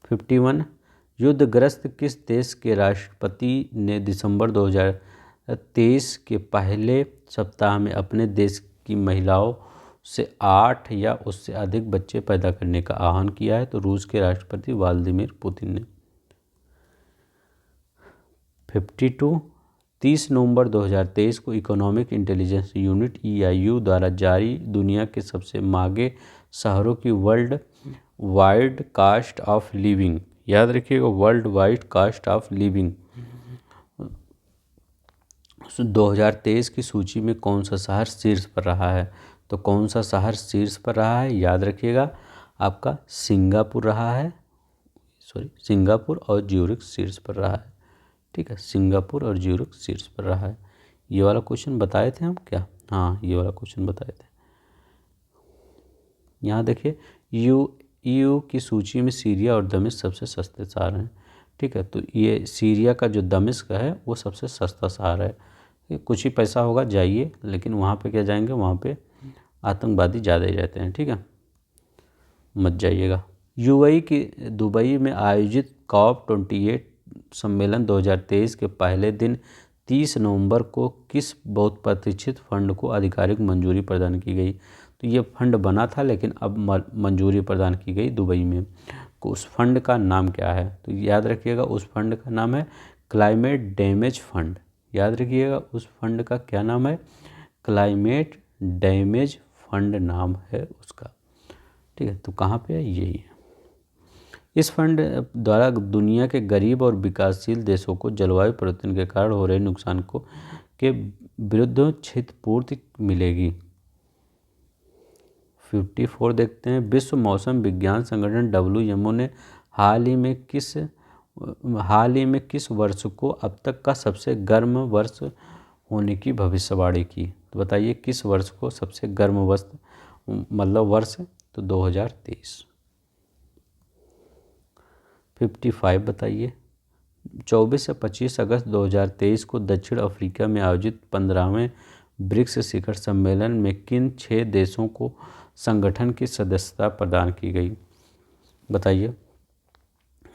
51 युद्धग्रस्त किस देश के राष्ट्रपति ने दिसंबर 2023 के पहले सप्ताह में अपने देश की महिलाओं से 8 या उससे अधिक बच्चे पैदा करने का आह्वान किया है? तो रूस के राष्ट्रपति व्लादिमीर पुतिन ने। 52 30 नवंबर 2023 को इकोनॉमिक इंटेलिजेंस यूनिट EIU द्वारा जारी दुनिया के सबसे महंगे शहरों की world wide cost of living, याद रखिएगा, world wide cost of living 2023 की सूची में कौन सा शहर शीर्ष पर रहा है? तो कौन सा शहर शीर्ष पर रहा है? याद रखिएगा, आपका सिंगापुर रहा है। सिंगापुर और ज्यूरिख शीर्ष पर रहा है, ठीक है। सिंगापुर और ज्यूरिख शीर्ष पर रहा है। ये वाला क्वेश्चन बताए थे हम क्या? हाँ, ये वाला क्वेश्चन बताए थे। यहाँ देखिए, EU की सूची में सीरिया और दमिश्क सबसे सस्ते शहर हैं, ठीक है। तो ये सीरिया का जो दमिश्क है वो सबसे सस्ता शहर है। कुछ ही पैसा होगा, जाइए, लेकिन वहाँ पे क्या जाएंगे, वहाँ पे आतंकवादी ज़्यादा ही रहते हैं, ठीक है, मत जाइएगा। UAE की दुबई में आयोजित COP28 सम्मेलन 2023 के पहले दिन 30 नवंबर को किस बहुत प्रतिष्ठित फंड को आधिकारिक मंजूरी प्रदान की गई? तो ये फंड बना था लेकिन अब मंजूरी प्रदान की गई दुबई में। उस फंड का नाम क्या है? तो याद रखिएगा, उस फंड का नाम है क्लाइमेट डैमेज फंड। याद रखिएगा, उस फंड का क्या नाम है? क्लाइमेट डैमेज फंड नाम है उसका, ठीक है। तो कहाँ पे है? यही है। इस फंड द्वारा दुनिया के गरीब और विकासशील देशों को जलवायु परिवर्तन के कारण हो रहे नुकसान के विरुद्ध क्षतिपूर्ति मिलेगी। 54 देखते हैं। विश्व मौसम विज्ञान संगठन WMO ने हाल ही में किस वर्ष को अब तक का सबसे गर्म वर्ष होने की भविष्यवाणी की? तो बताइए, किस वर्ष को सबसे गर्म वर्ष वर्ष? तो 2023। 55 बताइए। 24 से 25 अगस्त 2023 को दक्षिण अफ्रीका में आयोजित 15वें ब्रिक्स शिखर सम्मेलन में किन 6 देशों को संगठन की सदस्यता प्रदान की गई? बताइए,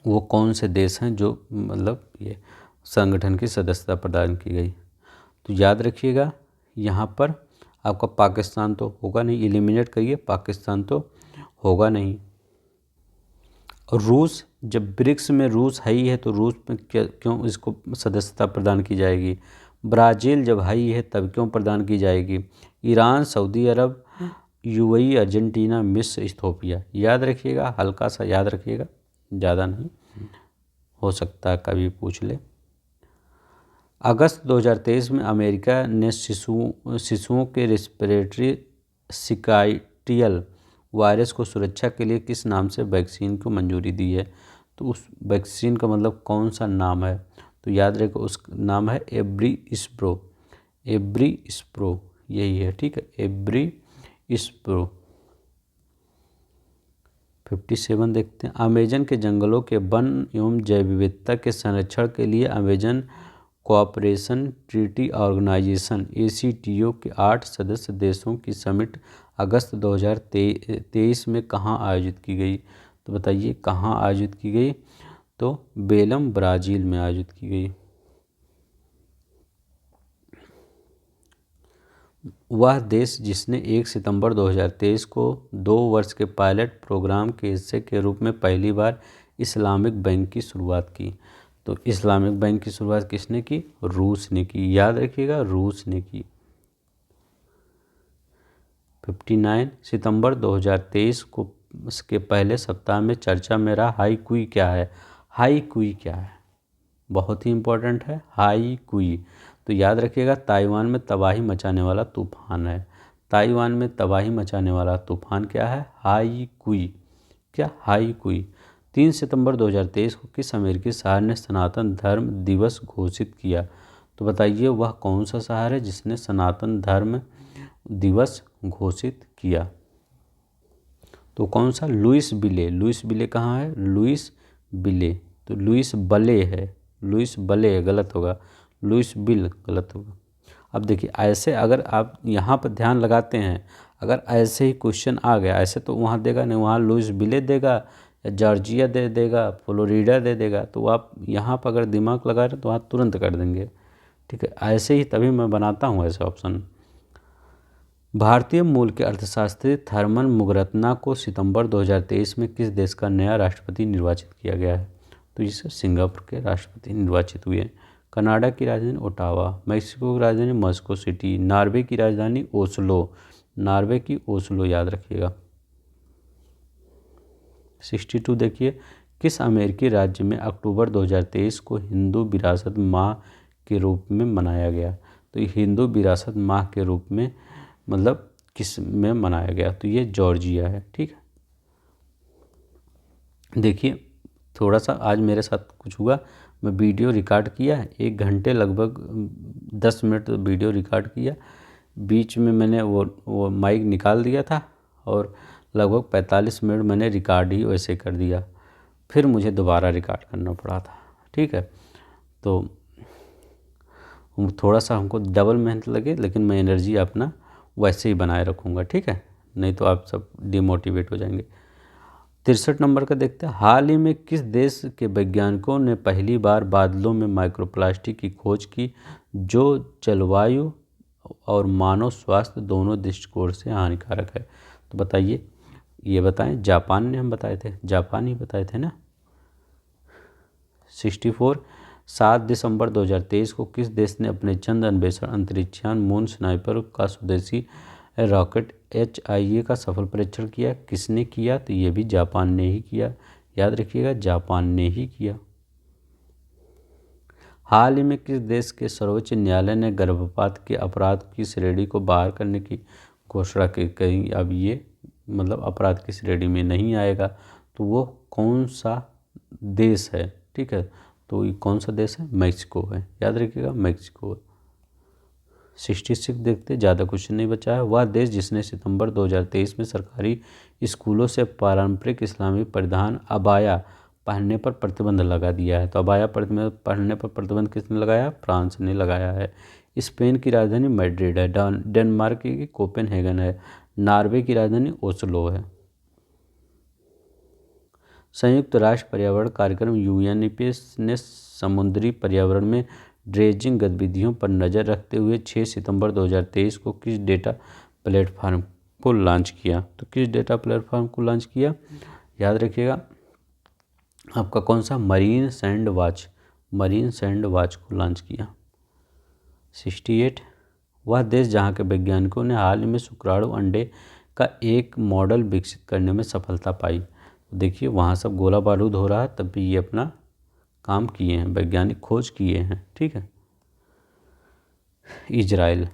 वो कौन से देश हैं जो ये संगठन की सदस्यता प्रदान की गई? तो याद रखिएगा, यहाँ पर आपका पाकिस्तान तो होगा नहीं, एलिमिनेट करिए, पाकिस्तान तो होगा नहीं। और रूस, जब ब्रिक्स में रूस है ही है तो रूस में क्यों इसको सदस्यता प्रदान की जाएगी? ब्राज़ील जब है ही है तब क्यों प्रदान की जाएगी? ईरान, सऊदी अरब, UAE, अर्जेंटीना, मिस्र, इथियोपिया। याद रखिएगा, हल्का सा याद रखिएगा, ज़्यादा नहीं, हो सकता है कभी पूछ ले। अगस्त 2023 में अमेरिका ने शिशुओं के रेस्पिरेटरी सिंकाइटियल वायरस को सुरक्षा के लिए किस नाम से वैक्सीन को मंजूरी दी है? तो उस वैक्सीन का कौन सा नाम है? तो याद रखो, उस नाम है एब्रीस्प्रो। एब्रीस्प्रो यही है, ठीक है, एब्रीस्प्रो। 57 देखते हैं। अमेजन के जंगलों के वन एवं जैव विविधता के संरक्षण के लिए Amazon Cooperation Treaty Organization ACTO के 8 सदस्य देशों की समिट अगस्त 2023 में कहाँ आयोजित की गई? तो बताइए, कहाँ आयोजित की गई? तो बेलम, ब्राज़ील में आयोजित की गई। वह देश जिसने 1 सितंबर 2023 को 2 वर्ष के पायलट प्रोग्राम के हिस्से के रूप में पहली बार इस्लामिक बैंक की शुरुआत की? तो इस्लामिक बैंक की शुरुआत किसने की? रूस ने की। याद रखिएगा, रूस ने की। 59 सितंबर 2023 को के पहले सप्ताह में चर्चा में रहा हाई कुई क्या है। हाई कुई क्या है, बहुत ही इम्पोर्टेंट है हाई कुई। तो याद रखिएगा, ताइवान में तबाही मचाने वाला तूफान है। ताइवान में तबाही मचाने वाला तूफान क्या है, हाई कुई। क्या, हाई कुई। 3 सितंबर 2023 को किस अमेरिकी शहर ने सनातन धर्म दिवस घोषित किया। तो बताइए वह कौन सा शहर है जिसने सनातन धर्म दिवस घोषित किया। तो कौन सा, लुइस बिले। लुइस बिले कहाँ है, लुइस बिले। तो लुइस बले है, लुइस बले है, गलत होगा। लुइस बिल गलत होगा। अब देखिए ऐसे अगर आप यहाँ पर ध्यान लगाते हैं, अगर ऐसे ही क्वेश्चन आ गया, ऐसे तो वहाँ देगा नहीं, वहाँ लुइस बिले देगा या जॉर्जिया दे देगा, फ्लोरिडा दे देगा। तो आप यहाँ पर अगर दिमाग लगा रहे तो आप तुरंत कर देंगे। ठीक है, ऐसे ही तभी मैं बनाता हूँ ऐसे ऑप्शन। भारतीय मूल के अर्थशास्त्री थर्मन मुगरत्ना को सितंबर 2023 में किस देश का नया राष्ट्रपति निर्वाचित किया गया है। तो इसे सिंगापुर के राष्ट्रपति निर्वाचित हुए। कनाडा की राजधानी ओटावा, मेक्सिको की राजधानी मॉस्को सिटी, नॉर्वे की राजधानी ओस्लो। नॉर्वे की ओस्लो याद रखिएगा। 62 देखिए, किस अमेरिकी राज्य में अक्टूबर 2023 को हिंदू विरासत माह के रूप में मनाया गया। तो हिंदू विरासत माह के रूप में मतलब किस में मनाया गया, तो ये जॉर्जिया है। ठीक है, देखिए थोड़ा सा आज मेरे साथ कुछ हुआ, मैं वीडियो रिकॉर्ड किया है 1 घंटे लगभग 10 मिनट वीडियो रिकॉर्ड किया। बीच में मैंने वो माइक निकाल दिया था और लगभग 45 मिनट मैंने रिकॉर्ड ही वैसे कर दिया, फिर मुझे दोबारा रिकॉर्ड करना पड़ा था। ठीक है, तो थोड़ा सा हमको डबल मेहनत लगे, लेकिन मैं एनर्जी अपना वैसे ही बनाए रखूँगा। ठीक है, नहीं तो आप सब डिमोटिवेट हो जाएंगे। 63 नंबर का देखते हैं, हाल ही में किस देश के वैज्ञानिकों ने पहली बार बादलों में माइक्रोप्लास्टिक की खोज की जो जलवायु और मानव स्वास्थ्य दोनों दृष्टिकोण से हानिकारक है। तो बताइए, ये बताएं, जापान ने हम बताए थे, जापान ही बताए थे ना। 64, 7 दिसंबर 2023 को किस देश ने अपने चंद्र अन्वेषण अंतरिक्षयान मून स्नाइपर का स्वदेशी रॉकेट HIA का सफल परीक्षण किया। किसने किया, तो ये भी जापान ने ही किया। याद रखिएगा, जापान ने ही किया। हाल ही में किस देश के सर्वोच्च न्यायालय ने गर्भपात के अपराध की श्रेणी को बाहर करने की घोषणा की। कहीं अब ये मतलब अपराध की श्रेणी में नहीं आएगा, तो वो कौन सा देश है। ठीक है, तो ये कौन सा देश है, मैक्सिको है। याद रखिएगा, मैक्सिको है। 66 देखते, ज़्यादा क्वेश्चन नहीं बचा है। वह देश जिसने सितंबर 2023 में सरकारी स्कूलों से पारंपरिक इस्लामी परिधान अबाया पहनने पर प्रतिबंध लगा दिया है। तो अबाया पहनने पर प्रतिबंध किसने लगाया, फ्रांस ने लगाया है। स्पेन की राजधानी मैड्रिड है। डेनमार्क की कोपेनहेगन है। नॉर्वे की राजधानी ओस्लो है। संयुक्त राष्ट्र पर्यावरण कार्यक्रम UNEP ने समुद्री पर्यावरण में ड्रेजिंग गतिविधियों पर नज़र रखते हुए 6 सितंबर 2023 को किस डेटा प्लेटफॉर्म को लॉन्च किया। तो किस डेटा प्लेटफॉर्म को लॉन्च किया, याद रखिएगा आपका कौन सा, marine sand watch, marine sand watch को लॉन्च किया। 68, वह देश जहां के वैज्ञानिकों ने हाल ही में शुक्राणु अंडे का एक मॉडल विकसित करने में सफलता पाई। देखिए वहाँ सब गोला बारूद हो रहा है, तब भी ये अपना काम किए हैं, वैज्ञानिक खोज किए हैं। ठीक है, इजराइल।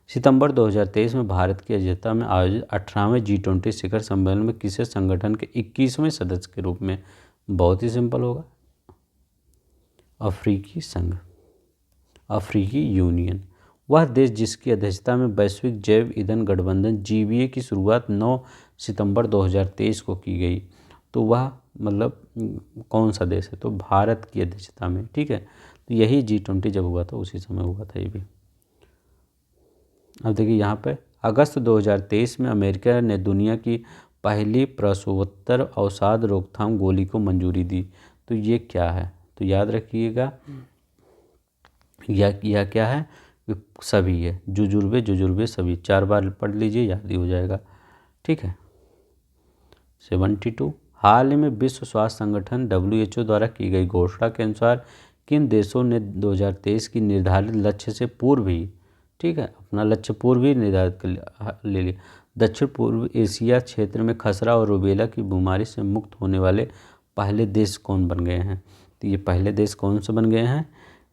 सितंबर 2023 में भारत की अध्यक्षता में आयोजित 18वें G20 शिखर सम्मेलन में किसे संगठन के 21वें सदस्य के रूप में, बहुत ही सिंपल होगा, अफ्रीकी संघ, अफ्रीकी यूनियन। वह देश जिसकी अध्यक्षता में वैश्विक जैव ईंधन गठबंधन GVA की शुरुआत 9 सितंबर 2023 को की गई। तो वह मतलब कौन सा देश है, तो भारत की अध्यक्षता में। ठीक है, तो यही G20 जब हुआ था उसी समय हुआ था ये भी। अब देखिए यहाँ पे अगस्त 2023 में अमेरिका ने दुनिया की पहली प्रसवोत्तर अवसाद रोकथाम गोली को मंजूरी दी। तो ये क्या है, तो याद रखिएगा यह क्या है, सभी है, जुजुर्बे जुजुर्बे सभी, 4 बार पढ़ लीजिए, याद ही हो जाएगा। ठीक है, 72, हाल ही में विश्व स्वास्थ्य संगठन WHO द्वारा की गई घोषणा के अनुसार किन देशों ने 2023 की निर्धारित लक्ष्य से पूर्व ही, ठीक है, अपना लक्ष्य पूर्व ही निर्धारित कर ले लिया। दक्षिण पूर्व एशिया क्षेत्र में खसरा और रूबेला की बीमारी से मुक्त होने वाले पहले देश कौन बन गए हैं? तो ये पहले देश कौन से बन गए हैं?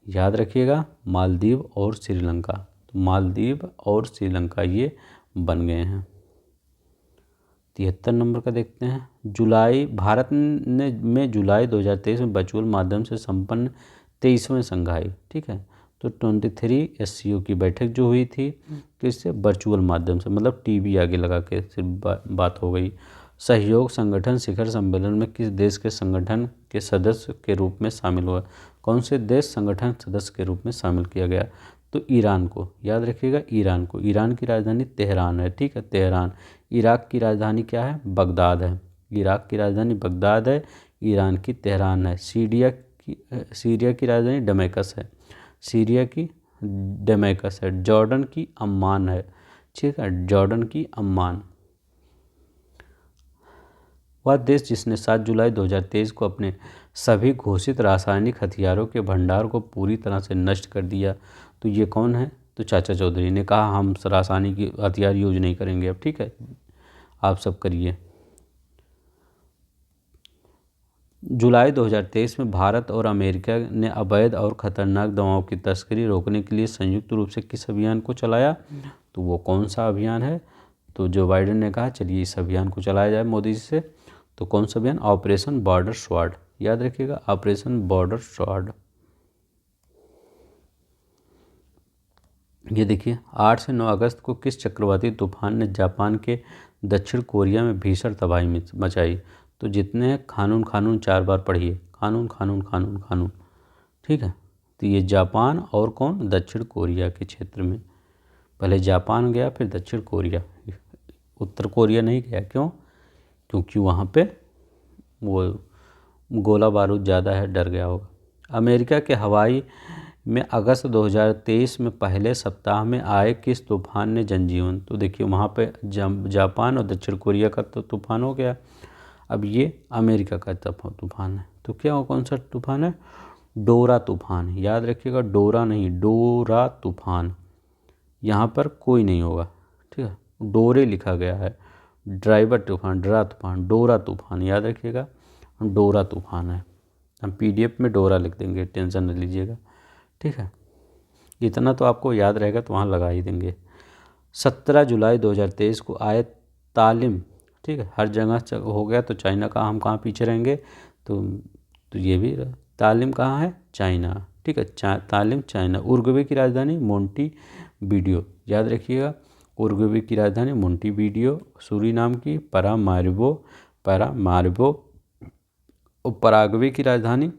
याद रखिएगा, मालदीव और श्रीलंका। तो मालदीव और श्रीलंका ये बन गए हैं। 73 नंबर का देखते हैं। भारत ने में जुलाई 2023 में वर्चुअल माध्यम से संपन्न 23वें संघाई, ठीक है, तो 23 SCO की बैठक जो हुई थी किससे? वर्चुअल माध्यम से, मतलब टीवी आगे लगा के सिर्फ बात हो गई। सहयोग संगठन शिखर सम्मेलन में किस देश के संगठन के सदस्य के रूप में शामिल हुआ? कौन से देश संगठन सदस्य के रूप में शामिल किया गया? तो ईरान को। याद रखिएगा, ईरान को। ईरान की राजधानी तेहरान है, ठीक है, तेहरान। इराक की राजधानी क्या है? बगदाद है। इराक की राजधानी बगदाद है, ईरान की तेहरान है। सीरिया की राजधानी दमेस्कस है, सीरिया की दमेस्कस है। जॉर्डन की अम्मान है, ठीक है, जॉर्डन की अम्मान। वह देश जिसने 7 जुलाई 2023 को अपने सभी घोषित रासायनिक हथियारों के भंडार को पूरी तरह से नष्ट कर दिया, तो ये कौन है? तो चाचा चौधरी ने कहा हम रासायनिक हथियार यूज नहीं करेंगे अब, ठीक है, आप सब करिए। जुलाई 2023 में भारत और अमेरिका ने अवैध और खतरनाक दवाओं की तस्करी रोकने के लिए संयुक्त रूप से किस अभियान को चलाया? तो वो कौन सा अभियान है? तो जो बाइडेन ने कहा चलिए इस अभियान को चलाया जाए मोदी जी से। तो कौन सा अभियान? Operation border sword. याद रखिएगा, ऑपरेशन बॉर्डर स्वॉर्ड। ये देखिए, 8 से 9 अगस्त को किस चक्रवाती तूफान ने जापान के दक्षिण कोरिया में भीषण तबाही मचाई? तो जितने कानून कानून 4 बार पढ़िए, कानून कानून कानून कानून, ठीक है। तो ये जापान और कौन? दक्षिण कोरिया के क्षेत्र में। पहले जापान गया, फिर दक्षिण कोरिया, उत्तर कोरिया नहीं गया। क्यों? क्योंकि वहाँ पे वो गोला बारूद ज़्यादा है, डर गया होगा। अमेरिका के हवाई में अगस्त 2023 में पहले सप्ताह में आए किस तूफान ने जनजीवन? तो देखिए वहाँ पे जापान और दक्षिण कोरिया का तो तूफान हो गया, अब ये अमेरिका का तूफान है। तो क्या कौन सा तूफान है? डोरा तूफान। याद रखिएगा, डोरा नहीं, डोरा तूफान। यहाँ पर कोई नहीं होगा, ठीक है, डोरे लिखा गया है। ड्राइवर तूफान, डरा तूफान, डोरा तूफान। याद रखिएगा, डोरा तूफान है। हम PDF में डोरा लिख देंगे, टेंशन न लीजिएगा, ठीक है। इतना तो आपको याद रहेगा तो वहाँ लगा ही देंगे। 17 जुलाई 2023 को आए तालिम, ठीक है, हर जगह हो गया तो चाइना का हम कहाँ पीछे रहेंगे? तो ये भी तालिम कहाँ है? चाइना, ठीक है, तालिम चाइना। उरुग्वे की राजधानी मोंटेवीडियो। याद रखिएगा, उरुग्वे की राजधानी मोंटेवीडियो। सूरीनाम की पैरामारिबो और पराग्वे की राजधानी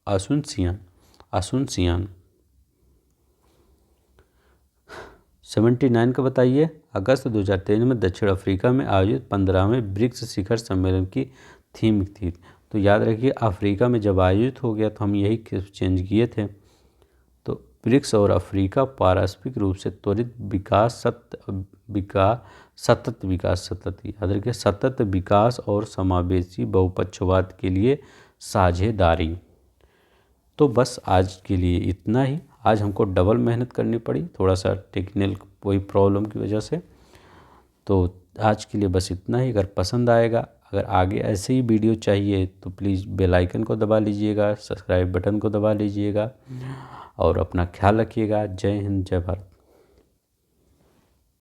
असुनसियान। 79 का बताइए। अगस्त 2023 में दक्षिण अफ्रीका में आयोजित 15वें ब्रिक्स शिखर सम्मेलन की थीम थी। तो याद रखिए, अफ्रीका में जब आयोजित हो गया तो हम यही चेंज किए थे। तो ब्रिक्स और अफ्रीका पारस्परिक रूप से त्वरित विकास, सतत विकास, याद रखिए, सतत विकास और समावेशी बहुपक्षवाद के लिए साझेदारी। तो बस आज के लिए इतना ही। आज हमको डबल मेहनत करनी पड़ी, थोड़ा सा टेक्निकल कोई प्रॉब्लम की वजह से। तो आज के लिए बस इतना ही। अगर पसंद आएगा, अगर आगे ऐसे ही वीडियो चाहिए तो प्लीज़ बेल आइकन को दबा लीजिएगा, सब्सक्राइब बटन को दबा लीजिएगा और अपना ख्याल रखिएगा। जय हिंद, जय भारत।